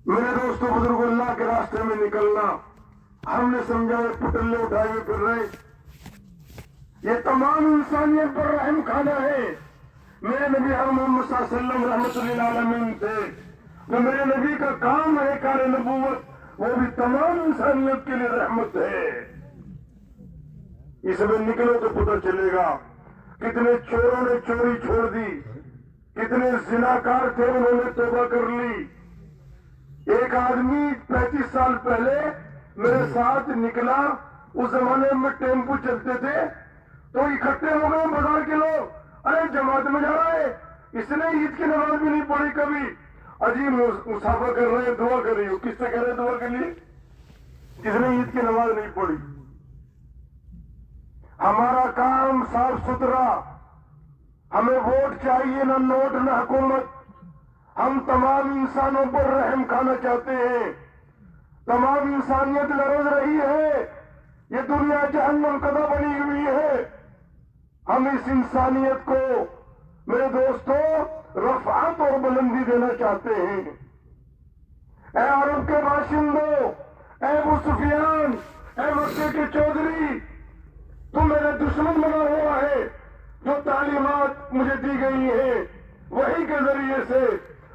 میرے دوستوں بزرگ، اللہ کے راستے میں نکلنا، ہم نے سمجھا یہ پٹلے اٹھائے ہوئے پھر رہے، یہ تمام انسانیت پر رحم کھانا ہے۔ میرے نبی محمد صلی اللہ علیہ وسلم رحمت للعالمین تھے، تو میرے نبی کا کام ہے کار نبوت، وہ بھی تمام انسانیت کے لیے رحمت ہے۔ اس میں نکلو تو پتہ چلے گا کتنے چوروں نے چوری چھوڑ دی، کتنے زناکار تھے انہوں نے توبہ کر لی۔ ایک آدمی 35 سال پہلے میرے ساتھ نکلا، اس زمانے میں ٹیمپو چلتے تھے، تو اکٹھے ہو گئے بازار کے لوگ، ارے جماعت میں جا رہا ہے، اس نے عید کی نماز بھی نہیں پڑھی کبھی، عجیب مسافہ کر رہے ہیں، دعا کر رہی ہو، کس سے کہہ رہے ہیں دعا کے لیے؟ کس نے عید کی نماز نہیں پڑھی؟ ہمارا کام صاف ستھرا، ہمیں ووٹ چاہیے، نہ نوٹ نہ حکومت۔ ہم تمام انسانوں پر رحم کھانا چاہتے ہیں، تمام انسانیت لرز رہی ہے، یہ دنیا جہنم قدہ بنی ہوئی ہے۔ ہم اس انسانیت کو میرے دوستوں رفعت اور بلندی دینا چاہتے ہیں۔ اے عرب کے باشندوں، اے ابو سفیان، اے مکے کے چودھری، تو میرا دشمن بنا ہوا ہے. جو تعلیمات مجھے دی گئی ہیں وہی کے ذریعے سے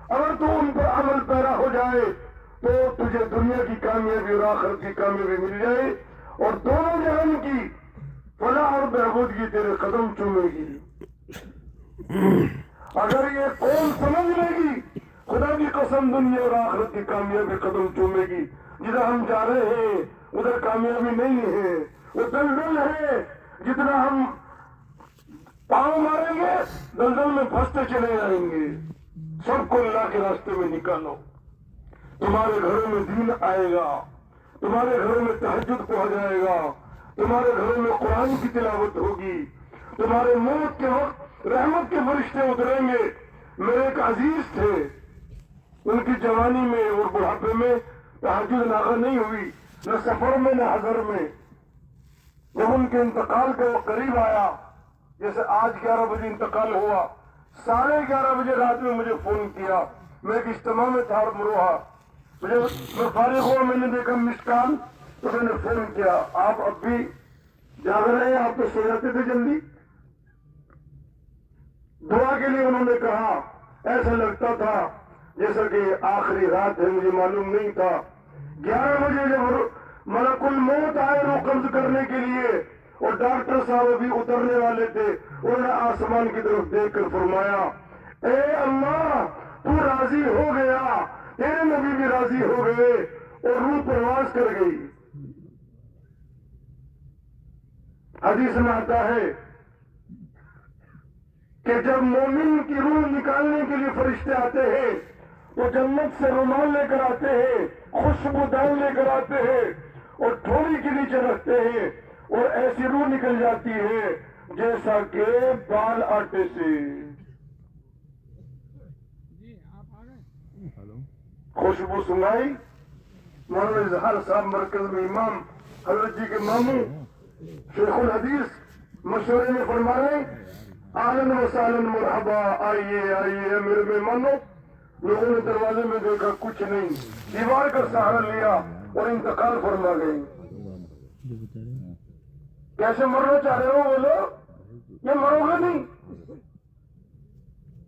اگر تو ان پر عمل پیرا ہو جائے تو تجھے دنیا کی کامیابی اور آخرت کی کامیابی مل جائے اور دونوں جہان کی فلاح اور بہبودگی تیرے قدم چومے گی. اگر یہ قوم سمجھ لے گی خدا کی قسم دنیا اور آخرت کی کامیابی قدم چومے گی. جدھر ہم جا رہے ہیں ادھر کامیابی نہیں ہے, وہ دلدل ہے. جتنا ہم پاؤں ماریں گے دلدل میں پھنستے چلے جائیں گے. سب کو اللہ کے راستے میں نکالو. تمہارے گھروں میں دین آئے گا, تمہارے گھروں میں تہجد پڑھا جائے گا, تمہارے گھروں میں قرآن کی تلاوت ہوگی, تمہارے موت کے وقت رحمت کے فرشتے اتریں گے. میرے ایک عزیز تھے, ان کی جوانی میں اور بڑھاپے میں تہجد ناغہ نہیں ہوئی, نہ سفر میں نہ حضر میں. جب ان کے انتقال کا وہ قریب آیا, جیسے آج 11 بجے انتقال ہوا, 11:30 بجے رات میں مجھے فون کیا. میں ایک اجتماع میں تھا روحا, میں فارغ ہوا, میں نے دیکھا مس کال, تو میں نے فون کیا. آپ اب بھی جاگ رہے ہیں؟ آپ تو سو جاتے تھے جلدی. دعا کے لیے انہوں نے کہا. ایسا لگتا تھا جیسا کہ آخری رات ہے, مجھے معلوم نہیں تھا. 11 بجے جب ملک الموت آئے روح قبض کرنے کے لیے اور ڈاکٹر صاحب ابھی اترنے والے تھے, انہوں نے آسمان کی طرف دیکھ کر فرمایا, اے اللہ تو راضی ہو گیا, تیرے نبی بھی راضی ہو گئے, اور روح پرواز کر گئی. حدیث میں آتا ہے کہ جب مومن کی روح نکالنے کے لیے فرشتے آتے ہیں تو جنت سے رومال لے کر آتے ہیں, خوشبودار لے کر آتے ہیں اور تھوڑی کے نیچے رکھتے ہیں, اور ایسی روح نکل جاتی ہے جیسا کہ بال آٹے سے. خوشبو سنائی. مولانا اظہار صاحب مرکز میں امام حضرت جی کے ماموں شیخ الحدیث مشورے میں فرما رہے, اہلاً و سہلاً مرحبا, آئیے آئیے میرے مہمانوں. لوگوں نے دروازے میں دیکھا کچھ نہیں, دیوار کا سہارا لیا اور انتقال فرما گئی. کیسے مرنا چاہ رہے ہو بولو؟ یہ مرو گے نہیں.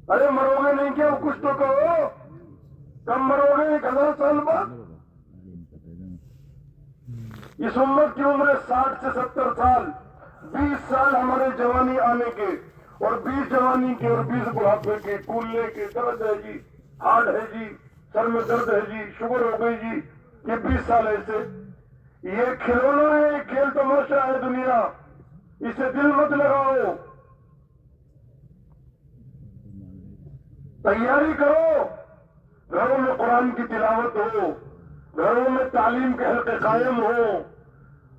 ارے مرو گے نہیں کیا, کچھ تو کہو. کب مرو گے؟ 1000 سال بعد. اس امت کی عمر 60 سے 70 سال, 20 سال ہمارے جوانی آنے کے, اور 20 جوانی کے اور 20 بڑھاپے کے, کولنے کے. درد ہے جی, ہارٹ ہے جی, سر میں درد ہے جی, شوگر ہو گئی جی. یہ 20 سال ایسے. یہ کھلونا ہے, کھیل تماشا ہے دنیا, اسے دل مت لگاؤ. تیاری کرو, گھروں میں قرآن کی تلاوت ہو, گھروں میں تعلیم کے حلقے قائم ہو,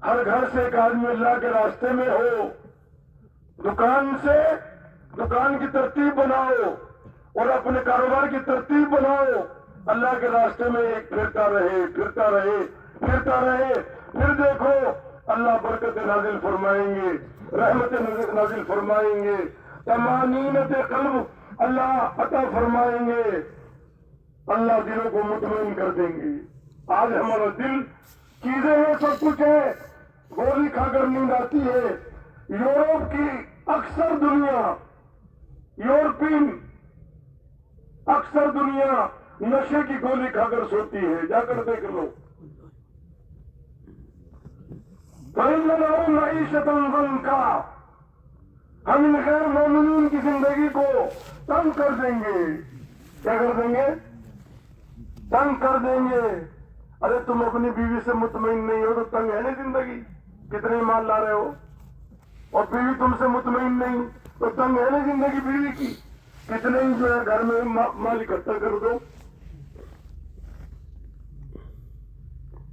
ہر گھر سے ایک آدمی اللہ کے راستے میں ہو. دکان کی ترتیب بناؤ اور اپنے کاروبار کی ترتیب بناؤ. اللہ کے راستے میں ایک پھرتا رہے, پھرتا رہے, پھرتا رہے. پھر دیکھو اللہ برکت نازل فرمائیں گے, رحمت نازل فرمائیں گے, طمانینت قلب اللہ عطا فرمائیں گے, اللہ دلوں کو مطمئن کر دیں گے. آج ہمارا دل چیزیں ہیں, سب کچھ ہے, گولی کھا کر نیند آتی ہے. یورپ کی اکثر دنیا, یورپین اکثر دنیا نشے کی گولی کھا کر سوتی ہے, جا کر دیکھ لو. فَإِنَّ مَعِيشَةً ضَنْكَا, ہم ان غیر مومنین کی زندگی کو تنگ کر دیں گے. کیا کر دیں گے؟ تنگ کر دیں گے. ارے تم اپنی بیوی سے مطمئن نہیں ہو تو تنگ ہے نا زندگی. کتنے مال لا رہے ہو, اور بیوی تم سے مطمئن نہیں تو تنگ ہے نا زندگی بیوی کی. کتنے ہی جو ہے گھر میں مال اکٹھا کر دو.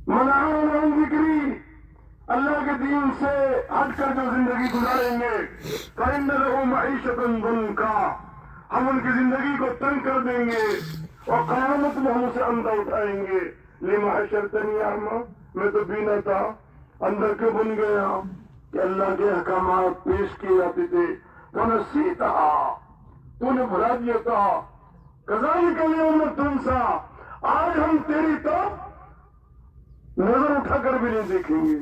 منعون عن ذکری, اللہ کے دین سے ہٹ کر جو زندگی گزاریں گے, فإن لَهُ مَعِيشَةً ضَنْكَا, ہم ان کی زندگی کو تنگ کر دیں گے اور قیامت میں ہم اسے اندھا اٹھائیں گے. لِمَا حَشَرْتَنِي أَعْمَىٰ, میں تو بینا تھا, اندر کیوں بن گیا کہ اللہ کے احکامات پیش کیے جاتے تھے. فَنَسِيتَهَا, تو نے بھلا دیا تھا. كَذَلِكَ الْيَوْمَ تُنسَىٰ, آج ہم تیری طرف نظر اٹھا کر بھی نہیں دیکھیں گے.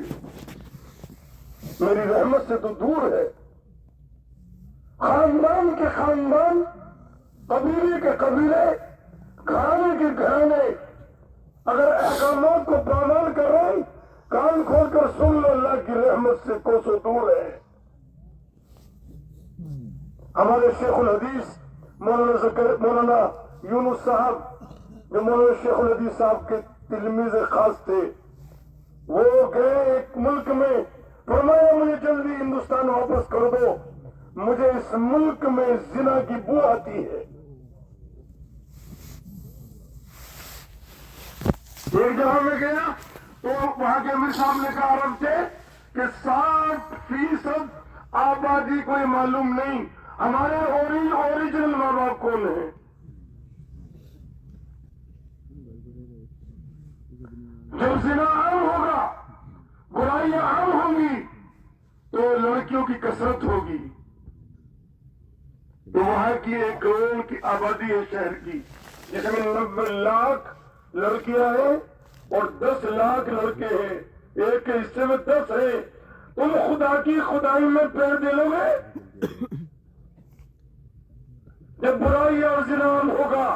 میری رحمت سے تو دور ہے. خاندان کے خاندان، قبیلے کے قبیلے، گھرانے کے گھرانے اگر احکامات کو پامال کر رہے ہیں، کان کھول کر سن لو، اللہ کی رحمت سے کوسوں دور ہے. ہمارے شیخ الحدیث مولانا یونس صاحب، جو مولانا شیخ الحدیث صاحب کے تلمیذ خاص تھے، وہ گئے ایک ملک میں، فرمایا مجھے جلدی ہندوستان واپس کر دو، مجھے اس ملک میں زنا کی بو آتی ہے. ایک جگہ میں گیا تو وہاں کے امیر صاحب نے کہا عرب سے کہ 60% آبادی کو یہ معلوم نہیں ہمارے اوریجنل ماں باپ کون ہیں. جب زنا عام ہوگا، برائیاں عام ہوں گی، تو لڑکیوں کی کثرت ہوگی. تو وہاں کی 1 کروڑ کی آبادی ہے شہر کی، جس میں 90 لاکھ لڑکیاں ہیں اور 10 لاکھ لڑکے ہیں. ایک کے حصے میں 10 ہے. تم خدا کی خدائی میں پیر دے لو گے؟ جب برائی اور زنا ہوگا،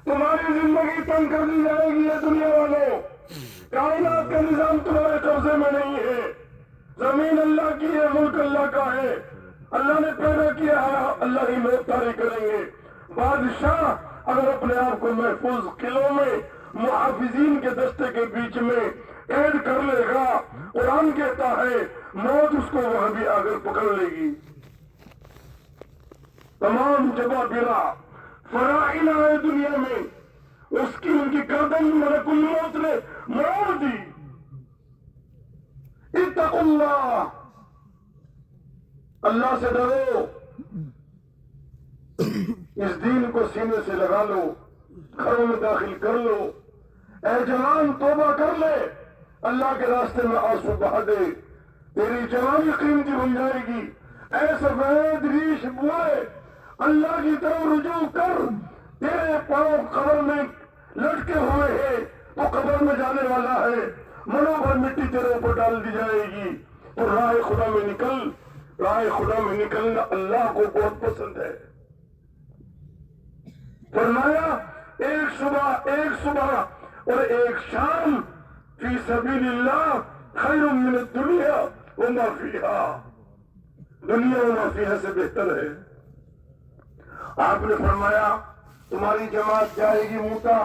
تمہاری زندگی تنگ کر دی جائے گی. یہ دنیا والوں، کائنات کا نظام تمہارے قبضے میں نہیں ہے. زمین اللہ کی ہے، ملک اللہ کا ہے. اللہ نے پیدا کیا ہے، اللہ ہی موت طاری کریں گے. بادشاہ اگر اپنے آپ کو محفوظ قلعوں میں محافظین کے دستے کے بیچ میں قید کر لے گا، قرآن کہتا ہے موت اس کو وہاں بھی آ کر پکڑ لے گی. تمام جبابرہ فراعنہ آئے دنیا میں، اس کی ان کی گردن ملک الموت نے موڑ دی. اتقوا اللہ، اللہ سے ڈرو. اس دین کو سینے سے لگا لو، گھروں میں داخل کر لو. اے جوان توبہ کر لے، اللہ کے راستے میں آنسو بہا دے، تیری جوانی قیمتی بن جائے گی. اے سفید ریش بوئے، اللہ کی طرف رجوع کر. تیرے پاؤں قبر میں لٹکے ہوئے ہیں، تو قبر میں جانے والا ہے. منو بھر مٹی تیرے اوپر ڈال دی جائے گی. تو راہ خدا میں نکل. راہ خدا میں نکلنا اللہ کو بہت پسند ہے. فرمایا ایک صبح اور ایک شام فی سبیل اللہ خیر من الدنیا وما فیہا، دنیا وما فیہا سے بہتر ہے. آپ نے فرمایا تمہاری جماعت جائے گی موتا،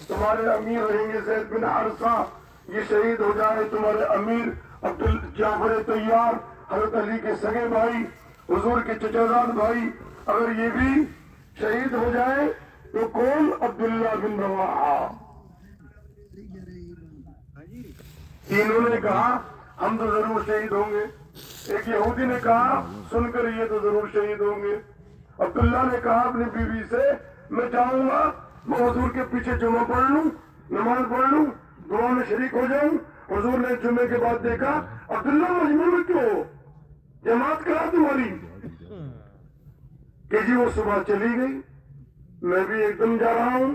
تمہارے امیر رہیں گے زید بن حارثہ، یہ شہید ہو جائے. تمہارے امیر جعفر طیار، حضرت علی کے سگے بھائی، حضور کے چچا زاد بھائی، اگر یہ بھی شہید ہو جائے تو کون؟ عبداللہ بن رواحہ. تینوں نے کہا ہم تو ضرور شہید ہوں گے. ایک یہودی نے کہا سن کر یہ تو ضرور شہید ہوں گے. عبداللہ نے کہا اپنی بیوی سے میں چاہوں گا میں حضور کے پیچھے جمعہ پڑھ لوں، نماز پڑھ لوں، دعا میں شریک ہو جاؤں. حضور نے جمعے کے بعد دیکھا عبداللہ مجبور کیوں ہو، جماعت کرا تمہاری. کہ جی وہ صبح چلی گئی، میں بھی ایک دم جا رہا ہوں.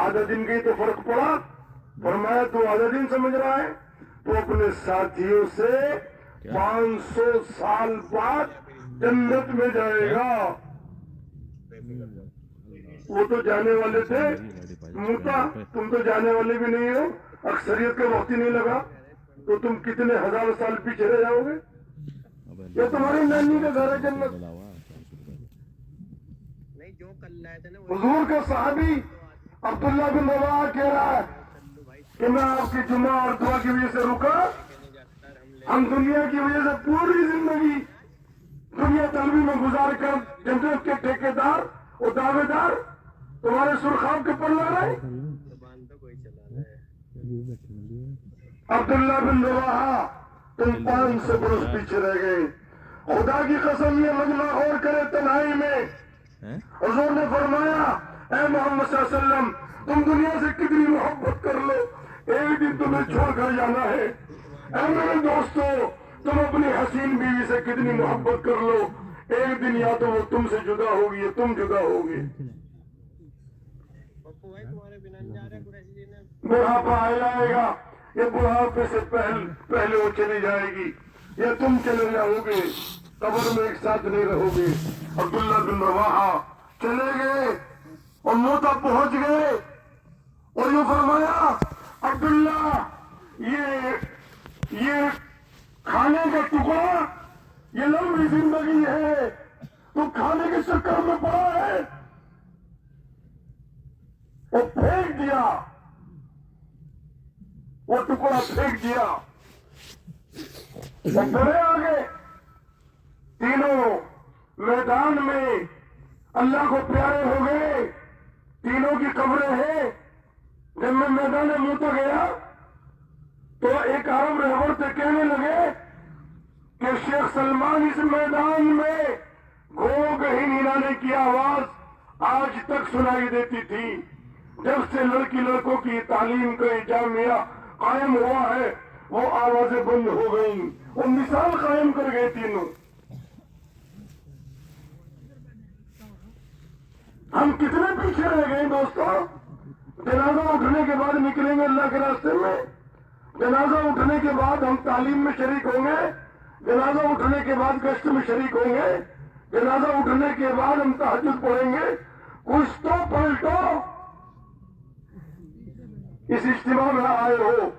آدھا دن گئی تو فرق پڑا. فرمایا تو آدھا دن سمجھ رہا ہے، تو اپنے ساتھیوں سے 500 سال بعد جنت میں جائے گا. وہ تو جانے والے تھے موتا، تم تو جانے والے بھی نہیں ہو. اکثریت کا وقت ہی نہیں لگا تو تم کتنے ہزار سال پیچھے رہ جاؤ گے. یہ تمہاری نانی کا گھر ہے جنت. حضور کا صحابی عبداللہ بن رواحہ کہہ رہا ہے کہ میں آپ کی جمعہ اور دعا کی وجہ سے رکا. ہم دنیا کی وجہ سے پوری زندگی دنیا طلبی میں گزار کر جنت کے ٹھیکیدار اور دعوے دار تمہارے سرخاب کے پر لگ رہے. عبداللہ بن رواحہ تم 500 برس پیچھے رہ گئے. خدا کی قسم یہ مجمع اور کرے تنہائی میں. حضور نے فرمایا اے محمد صلی اللہ علیہ وسلم تم دنیا سے کتنی محبت کر لو، ایک دن تمہیں چھوڑ کر جانا ہے. اے میرے دوستو تم اپنی حسین بیوی سے کتنی محبت کر لو، ایک دن یا تو وہ تم سے جدا ہوگی یا تم جدا ہوگی. بڑھاپا آ جائے گا، یہ بڑھاپے سے پہلے وہ چلی جائے گی. یا تم چلے جاؤ گے قبر میں ایک ساتھ نہیں رہو گے۔ عبداللہ بن رواحہ چلے گئے اور موتا پہنچ گئے اور یوں فرمایا عبداللہ یہ کھانے کا ٹکڑا، یہ لمبی زندگی ہے، تو کھانے کے چکر میں پڑا ہے، وہ پھینک دیا، وہ ٹکڑا پھینک دیا، وہ بڑے آگے تینوں میدان میں اللہ کو پیارے ہو گئے، تینوں کی قبریں ہیں۔ جب میں میدان موتا گیا تو ایک عرب رہبر سے کہنے لگے کہ شیخ سلمان اس میدان میں گھوڑوں کے ہنہنانے کی آواز آج تک سنائی دیتی تھی۔ جب سے لڑکوں کی تعلیم کا جامعہ قائم ہوا ہے وہ آوازیں بند ہو گئیں، وہ مثال قائم کر گئے تینوں۔ ہم کتنے پیچھے رہ گئے دوستوں؟ جنازہ اٹھنے کے بعد نکلیں گے اللہ کے راستے میں، جنازہ اٹھنے کے بعد ہم تعلیم میں شریک ہوں گے، جنازہ اٹھنے کے بعد گشت میں شریک ہوں گے، جنازہ اٹھنے کے بعد ہم تہجد پڑھیں گے۔ کچھ تو پلٹو، اس اجتماع میں آئے ہو،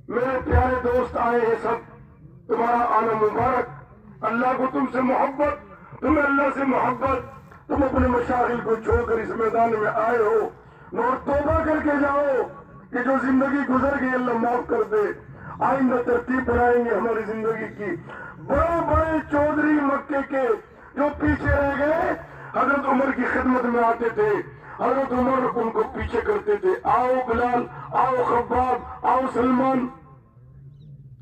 میرے پیارے دوست آئے ہیں سب، تمہارا آنا مبارک، اللہ کو تم سے محبت، تمہیں اللہ سے محبت، تم اپنے مشاغل کو چھوڑ کر اس میدان میں آئے ہو، اور توبہ کر کے جاؤ کہ جو زندگی گزر گئی اللہ معاف کر دے۔ آئندہ ترتیب بنائیں گے ہماری زندگی کی۔ بڑے بڑے چودھری مکے کے جو پیچھے رہ گئے حضرت عمر کی خدمت میں آتے تھے، حضرت عمر ان کو پیچھے کرتے تھے، آؤ بلال، آؤ خباب، آؤ سلمان،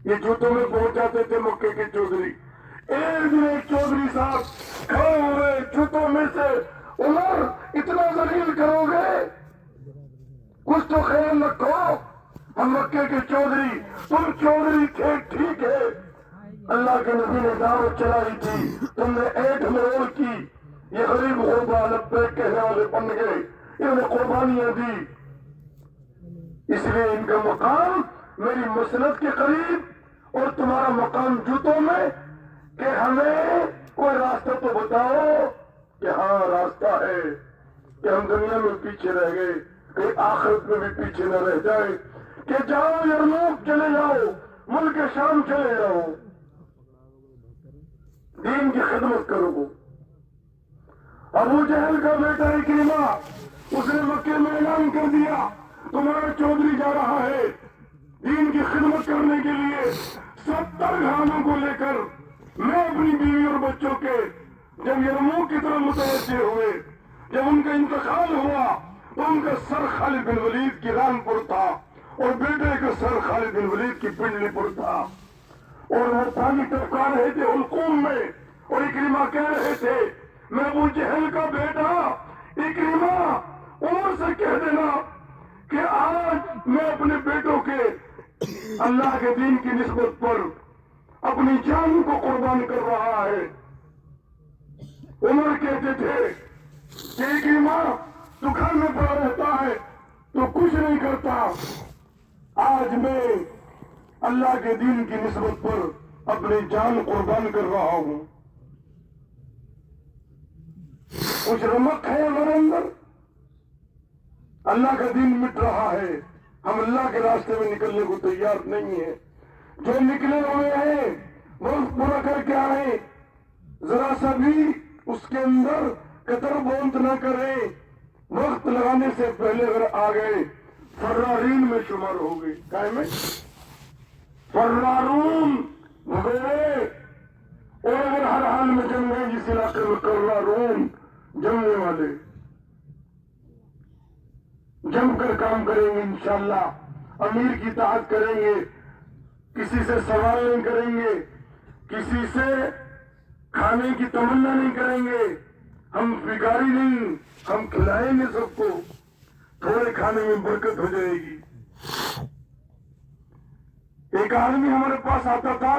یہ جوتوں میں پہنچ جاتے تھے مکے کے چودھری۔ ایک دن ایک چودھری صاحب کھڑے ہوئے جوتوں میں سے، عمر اتنا ذلیل کرو گے؟ کچھ تو خیال رکھو، ہم مکے کے چودھری، تم چودھری تھے ٹھیک ہے، اللہ کے نبی نے دعوت چلائی تھی، تم نے ایٹ مروڑ کی، یہ غریب غربا لبیک کہنے والے بن گئے، انہوں نے قربانیاں دی، اس لیے ان کا مقام میری مسند کے قریب اور تمہارا مقام جوتوں میں، کہ ہمیں کوئی راستہ تو بتاؤ کہ ہاں راستہ ہے، کہ ہم دنیا میں پیچھے رہ گئے، کہ آخرت میں بھی پیچھے نہ رہ جائے، کہ جاؤ یرموک چلے جاؤ، ملک شام چلے جاؤ، دین کی خدمت کرو۔ ابو جہل کا بیٹا اکرمہ، اس نے مکے میں اعلان کر دیا تمہارا چودھری جا رہا ہے دین کی خدمت کرنے کے لیے 70 گھرانوں کو لے کر۔ میں اپنی بیوی اور بچوں کے جب یرموک کی طرف متوجہ ہوئے، جب ان کا انتقال ہوا تو ان کا سر خالد بن ولید کی ران پر تھا اور بیٹے کا سر خالد بن ولید کی پنڈلی پر تھا، اور وہ پانی ٹپکا رہے تھے حلقوم میں، اور اکرمہ کہہ رہے تھے میں ابو جہل کا بیٹا اکرمہ، عمر سے کہہ دینا کہ آج میں اپنے بیٹوں کے اللہ کے دین کی نسبت پر اپنی جان کو قربان کر رہا ہے۔ عمر کہتے تھے کہ اکرمہ تو گھر میں پڑا رہتا ہے تو کچھ نہیں کرتا، آج میں اللہ کے دین کی نسبت پر اپنی جان قربان کر رہا ہوں۔ کچھ رمق ہے ہمارے اندر، اللہ کا دین مٹ رہا ہے، ہم اللہ کے راستے میں نکلنے کو تیار نہیں ہیں۔ جو نکلے ہوئے ہیں وقت پورا کر کے آئے، ذرا سا بھی اس کے اندر قطر بونت نہ کریں، وقت لگانے سے پہلے اگر آ گئے فرارین میں شمار ہو گئے، کائے میں فرارون بھگوڑے، اور اگر ہر حال میں جم گئے جس علاقے میں کرارون جمنے والے، جم کر کام کریں گے انشاءاللہ، امیر کی اطاعت کریں گے، کسی سے سوال نہیں کریں گے، کسی سے کھانے کی تمنا نہیں کریں گے، ہم بھکاری نہیں، ہم کھلائیں گے سب کو، تھوڑے کھانے میں برکت ہو جائے گی۔ ایک آدمی ہمارے پاس آتا تھا،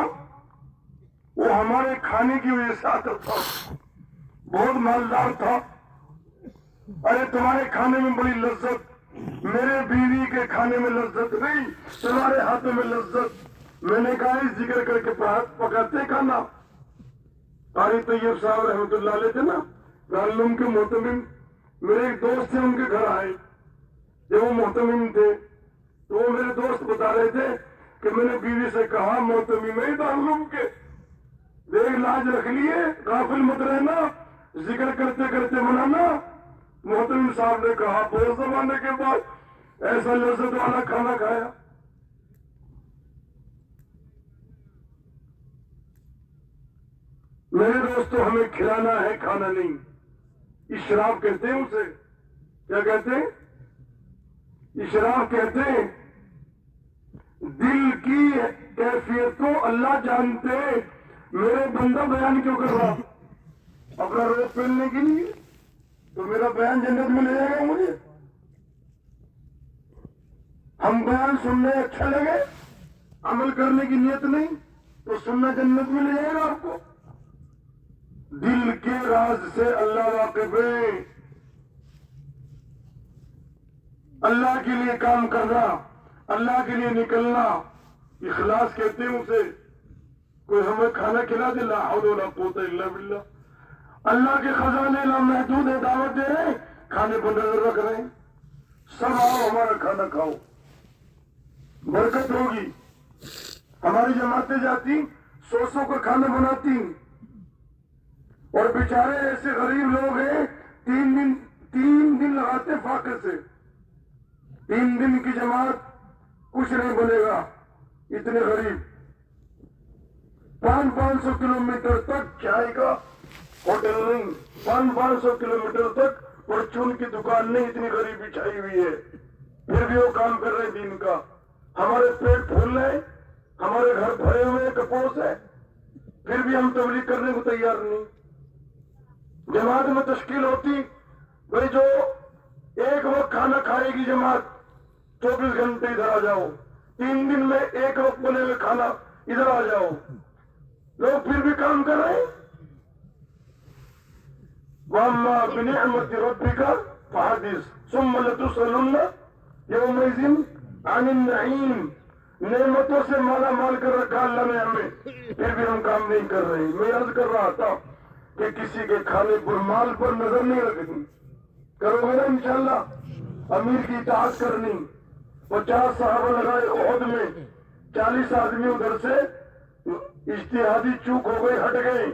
وہ ہمارے کھانے کی وجہ سے آتا تھا، بہت مالدار تھا، ارے تمہارے کھانے میں بڑی لذت، میرے بیوی کے کھانے میں لذت نہیں، تمہارے ہاتھوں میں لذت، میں نے کہا ذکر کر کے پکاتے کھانا. قاری طیب صاحب رحمۃ اللہ علیہ تھے نا, دارالعلوم کے محتمم, میرے ایک دوست تھے, ان کے گھر آئے جب وہ محتمم تھے, تو وہ میرے دوست بتا رہے تھے کہ میں نے بیوی سے کہا محتمم ہے دارالعلوم کے, دیکھ لاج رکھ لیے, غافل مت رہنا, ذکر کرتے کرتے منانا. محتمم صاحب نے کہا بہت زمانے کے بعد ایسا لذت والا کھانا کھایا. میرے دوستوں, ہمیں کھلانا ہے, کھانا نہیں. اشراف کہتے ہیں اسے, کیا کہتے ہیں؟ اشراف کہتے ہیں. دل کی کیفیت تو اللہ جانتے, میرے بندہ بیان کیوں کر رہا اپنا روز پہننے کے لیے؟ تو میرا بیان جنت میں لے جائے گا مجھے؟ ہم بیان سننے اچھا لگے, عمل کرنے کی نیت نہیں, تو سننا جنت میں لے جائے گا آپ کو؟ دل کے راز سے اللہ واقف ہے. اللہ کے لیے کام کرنا, اللہ کے لیے نکلنا, اخلاص کہتے ہیں اسے. کوئی ہمیں کھانا کھلا دے, لا حول ولا قوت الا باللہ. اللہ کے خزانے لامحدود ہے, دعوت دے رہے ہیں, کھانے پر نظر رکھ رہے ہیں. سب آؤ ہمارا کھانا کھاؤ, برکت ہوگی. ہماری جماعتیں جاتی, 100 کا کھانا بناتی, اور بیچارے ایسے غریب لوگ ہیں, 3 دن لگاتے فاقے سے. 3 دن کی جماعت کچھ نہیں بنے گا, اتنے غریب. 500 کلومیٹر تک چائے کا ہوٹل نہیں, 500 کلومیٹر تک پرچون کی دکان نہیں, اتنی غریبی چھائی ہوئی ہے. پھر بھی وہ کام کر رہے ہیں دین کا. ہمارے پیٹ پھول رہے ہیں, ہمارے گھر بھرے ہوئے کپڑوں سے, پھر بھی ہم تبلیغ کرنے کو تیار نہیں. جماعت میں تشکیل ہوتی, بھائی جو ایک وقت کھانا کھائے گی جماعت, 24 گھنٹے ادھر آ جاؤ. 3 دن میں ایک وقت بنے ہوئے کھانا, ادھر آ جاؤ. لوگ پھر بھی کام کر رہے ہیں. وَأَمَّا بِنِعْمَةِ رَبِّكَ فَحَدِّثْ ثُمَّ لَتُسْأَلُنَّ يَوْمَئِذٍ عَنِ النَّعِيمِ. نعمتوں سے مالا مال کر رکھا اللہ نے ہمیں, پھر بھی ہم کام نہیں کر رہے. میں عرض کر رہا تھا کہ کسی کے کھانے پر, مال پر نظر نہیں رکھنی. کرو گے نا انشاءاللہ؟ امیر کی اطاعت کرنی. 50 صحابہ لگائے احد میں, 40 آدمی ادھر سے اجتہادی چوک ہو گئی, ہٹ گئے,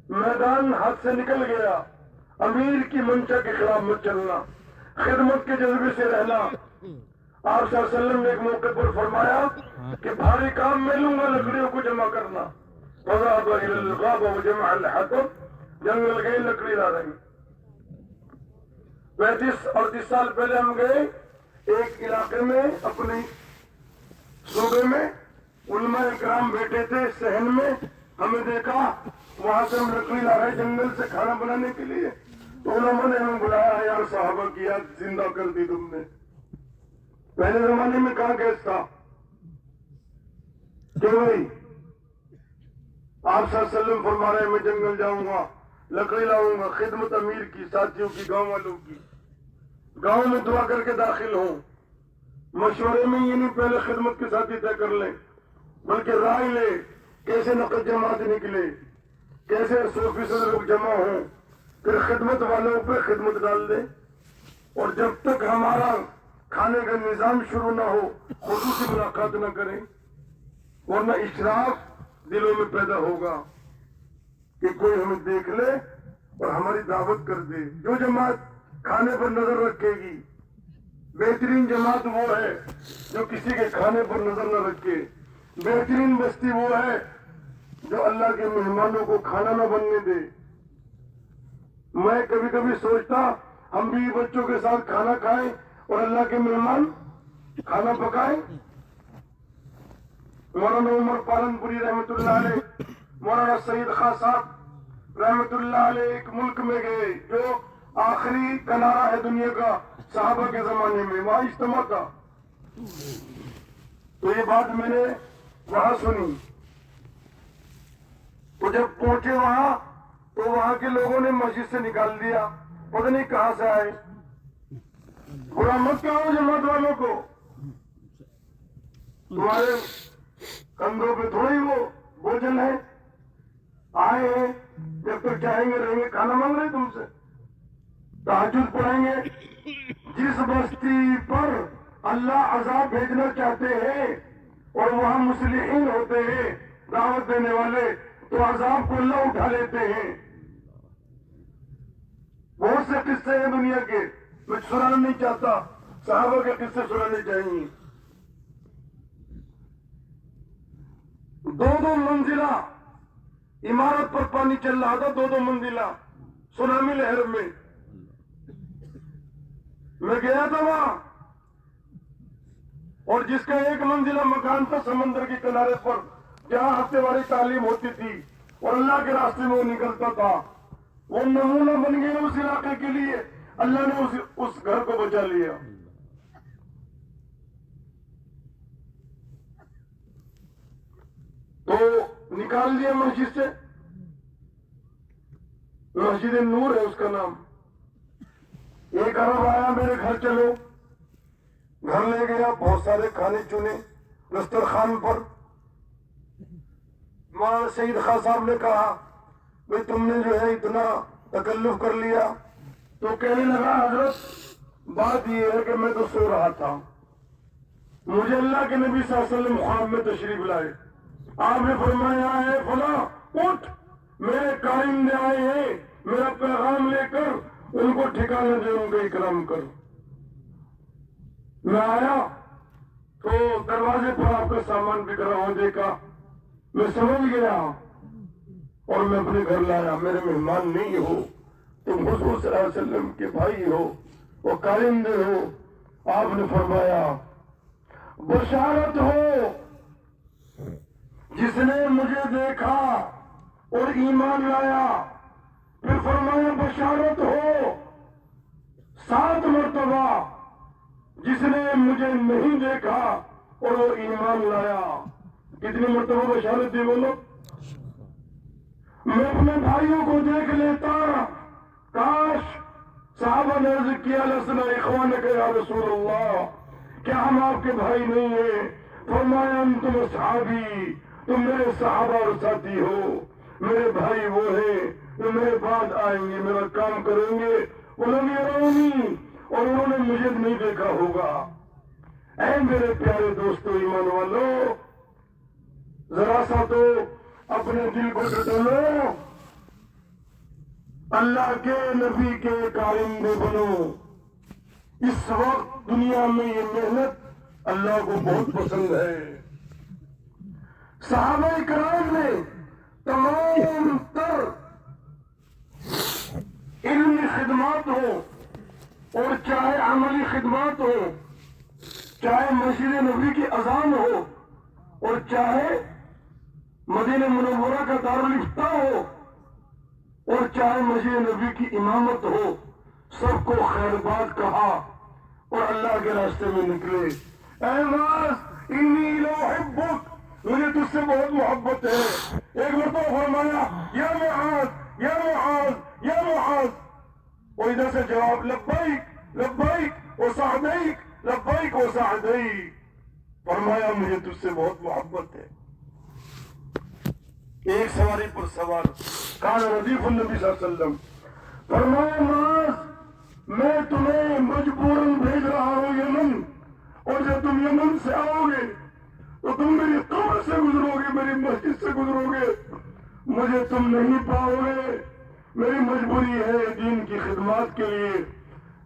میدان ہاتھ سے نکل گیا. امیر کی منشا کے خلاف مت چلنا, خدمت کے جذبے سے رہنا. آپ صلی اللہ علیہ وسلم نے ایک موقع پر فرمایا کہ بھاری کام میں لوں گا, لکڑیوں کو جمع کرنا. فذهب الى الغابة وجمع الحطب, جنگل گئے, لکڑی لا رہے. 35-38 سال پہلے ہم گئے ایک علاقے میں, اپنے صوبے میں, علماء اکرام بیٹھے تھے صحن میں. ہمیں دیکھا وہاں سے ہم لکڑی لا رہے جنگل سے کھانا بنانے کے لیے, تو علماء نے ہمیں بلایا, یار صحابہ کی یاد زندہ کر دی تم نے. پہلے زمانے میں کہاں گیس تھا کہ بھائی آپ صلی اللہ علیہ وسلم فرما رہے ہیں میں جنگل جاؤں گا, لکڑی لاؤں گا, خدمت امیر کی, ساتھیوں کی, گاؤں والوں کی. گاؤں میں دعا کر کے داخل ہوں. مشورے میں یہ نہیں پہلے خدمت کے ساتھی طے کر لیں, بلکہ رائے لے کیسے نقد جماعت نکلے, کیسے 100% لوگ جمع ہوں, پھر خدمت والوں پہ خدمت ڈال دیں. اور جب تک ہمارا کھانے کا نظام شروع نہ ہو, خصوصی ملاقات نہ کریں, ورنہ اشراف دلوں میں پیدا ہوگا کہ کوئی ہمیں دیکھ لے اور ہماری دعوت کر دے. جو جماعت کھانے پر نظر رکھے گی, بہترین جماعت وہ ہے جو کسی کے کھانے پر نظر نہ رکھے. بہترین بستی وہ ہے جو اللہ کے مہمانوں کو کھانا نہ بننے دے. میں کبھی کبھی سوچتا ہم بھی بچوں کے ساتھ کھانا کھائیں اور اللہ کے مہمان کھانا پکائیں. مولانا عمر پالن پوری رحمت اللہ علیہ, مولانا سعید خان صاحب رحمت اللہ علیہ ایک ملک میں گئے جو آخری کنارہ ہے دنیا کا, صحابہ کے زمانے میں وہاں اجتماع تھا. تو یہ بات میں نے وہاں سنی. تو جب پہنچے وہاں تو وہاں کے لوگوں نے مسجد سے نکال دیا, پتہ نہیں کہاں سے آئے. برا مت کہو جماعت والوں کو, تمہارے کندھوں پہ تھوڑی وہ بوجھل ہے. آئے ہیں جب تک چاہیں گے رہیں گے. کھانا مانگ رہے تم سے, تہجد پڑھیں گے. جس بستی پر اللہ عذاب بھیجنا چاہتے ہیں اور وہاں مصلحین ہوتے ہیں دعوت دینے والے, تو عذاب کو اللہ اٹھا لیتے ہیں. بہت سے قصے ہیں دنیا کے, میں سنانا نہیں چاہتا, صحابہ کے قصے سنانے چاہیے. 2 منزلہ عمارت پر پانی چل رہا تھا, 2 منزلہ سونامی لہر میں. میں گیا تھا وہاں, اور جس کا 1 منزلہ مکان تھا سمندر کے کنارے پر, جہاں ہفتے واری تعلیم ہوتی تھی اور اللہ کے راستے میں وہ نکلتا تھا, وہ نمونہ بن گیا اس علاقے کے لیے. اللہ نے اس گھر کو بچا لیا. تو نکال دیا مسجد سے. مسجد نور ہے اس کا نام. 1 عرب آیا, میرے گھر چلو. گھر لے گیا, بہت سارے کھانے چنے دسترخوان پر. مولانا سعید خان صاحب نے کہا بھئی تم نے جو ہے اتنا تکلف کر لیا. تو کہنے لگا حضرت بات یہ ہے کہ میں تو سو رہا تھا, مجھے اللہ کے نبی صلی اللہ علیہ وسلم خواب میں تشریف لائے. آپ نے فرمایا ہے فلاں اٹھ, میرے کائندے آئے ہیں, میرا پیغام لے کر ان کو ٹھکانہ دے, ان کا اکرام کر. میں آیا تو دروازے پر آپ کا سامان بک رہا ہوں دیکھا, میں سمجھ گیا اور میں اپنے گھر لایا. میرے مہمان نہیں ہو, تم حضور صلی اللہ علیہ وسلم کے بھائی ہو, وہ کائندے ہو. آپ نے فرمایا بشارت ہو جس نے مجھے دیکھا اور ایمان لایا. پھر فرمایا بشارت ہو 7 مرتبہ جس نے مجھے نہیں دیکھا اور وہ ایمان لایا. کتنی مرتبہ بشارت دی بولو؟ میں اپنے بھائیوں کو دیکھ لیتا, کاش صحابہ نے عرض کیا لسنا اخوانک یا رسول اللہ, کیا ہم آپ کے بھائی نہیں ہیں؟ فرمایا انتم اصحابی, تم میرے صحابہ اور ساتھی ہو. میرے بھائی وہ ہیں جو میرے بعد آئیں گے, میرا کام کریں گے. انہوں نے رونی اور انہوں نے مجھے نہیں دیکھا ہوگا. اے میرے پیارے دوستو ایمان والو, ذرا سا تو اپنے دل کو ڈٹولو, اللہ کے نبی کے کارندے بنو. اس وقت دنیا میں یہ محنت اللہ کو بہت پسند ہے. صحابہ کرام نے تمام تر علمی خدمات ہو اور چاہے عملی خدمات ہو, چاہے مسجد نبوی کی اذان ہو اور چاہے مدینہ منورہ کا دارالفتہ ہو اور چاہے مسجد نبوی کی امامت ہو, سب کو خیر بات کہا اور اللہ کے راستے میں نکلے. اے معاذ انی لاحبک, مجھے تجھ سے بہت محبت ہے. ایک مرتبہ فرمایا یا معاذ یا معاذ یا معاذ, اور ادھر سے جواب لبیک لبیک و سعدیک لبیک و سعدیک. فرمایا مجھے تجھ سے بہت محبت ہے. ایک سواری پر سوار کان ردیف النبی صلی اللہ علیہ وسلم. فرمایا معاذ میں تمہیں مجبوراً بھیج رہا ہوں یمن, اور جب تم یمن سے آؤ گے تو تم میری قبر سے گزرو گے, میری مسجد سے گزرو گے, مجھے تم نہیں پاؤ گے. میری مجبوری ہے دین کی خدمات کے لیے,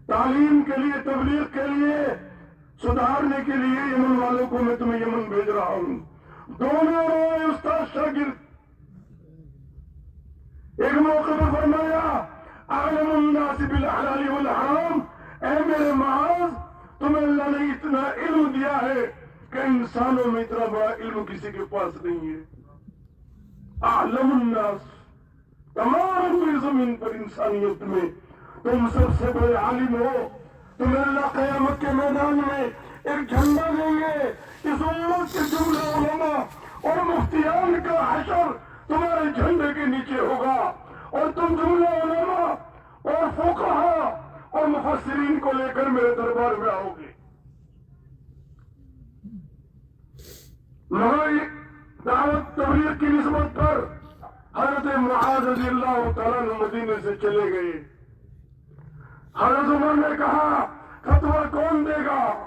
تعلیم کے لیے, تبلیغ کے لیے, سدھارنے کے لیے یمن والوں کو میں تمہیں یمن بھیج رہا ہوں. دونوں روئے استاد شاگرد. ایک موقع پر فرمایا اعلم الناس بالحلال والحرام, اے میرے معاذ تمہیں اللہ نے اتنا علم دیا ہے کہ انسانوں میں اتنا بڑا علم کسی کے پاس نہیں ہے. اعلم الناس, تمام پوری زمین پر انسانیت میں تم سب سے بڑے عالم ہو. تمہیں اللہ قیامت کے میدان میں ایک جھنڈا دیں گے, اس امت کے جملے علماء اور مفتیان کا حشر تمہارے جھنڈے کے نیچے ہوگا, اور تم جملہ علماء اور فقہاء اور مفسرین کو لے کر میرے دربار میں آؤ گے. مگر دعوت تبلیغ کی نسبت پر حضرت معاذ رضی اللہ تعالیٰ عنہ مدینے سے چلے گئے. حضرت عمر نے کہا فتویٰ کون دے گا؟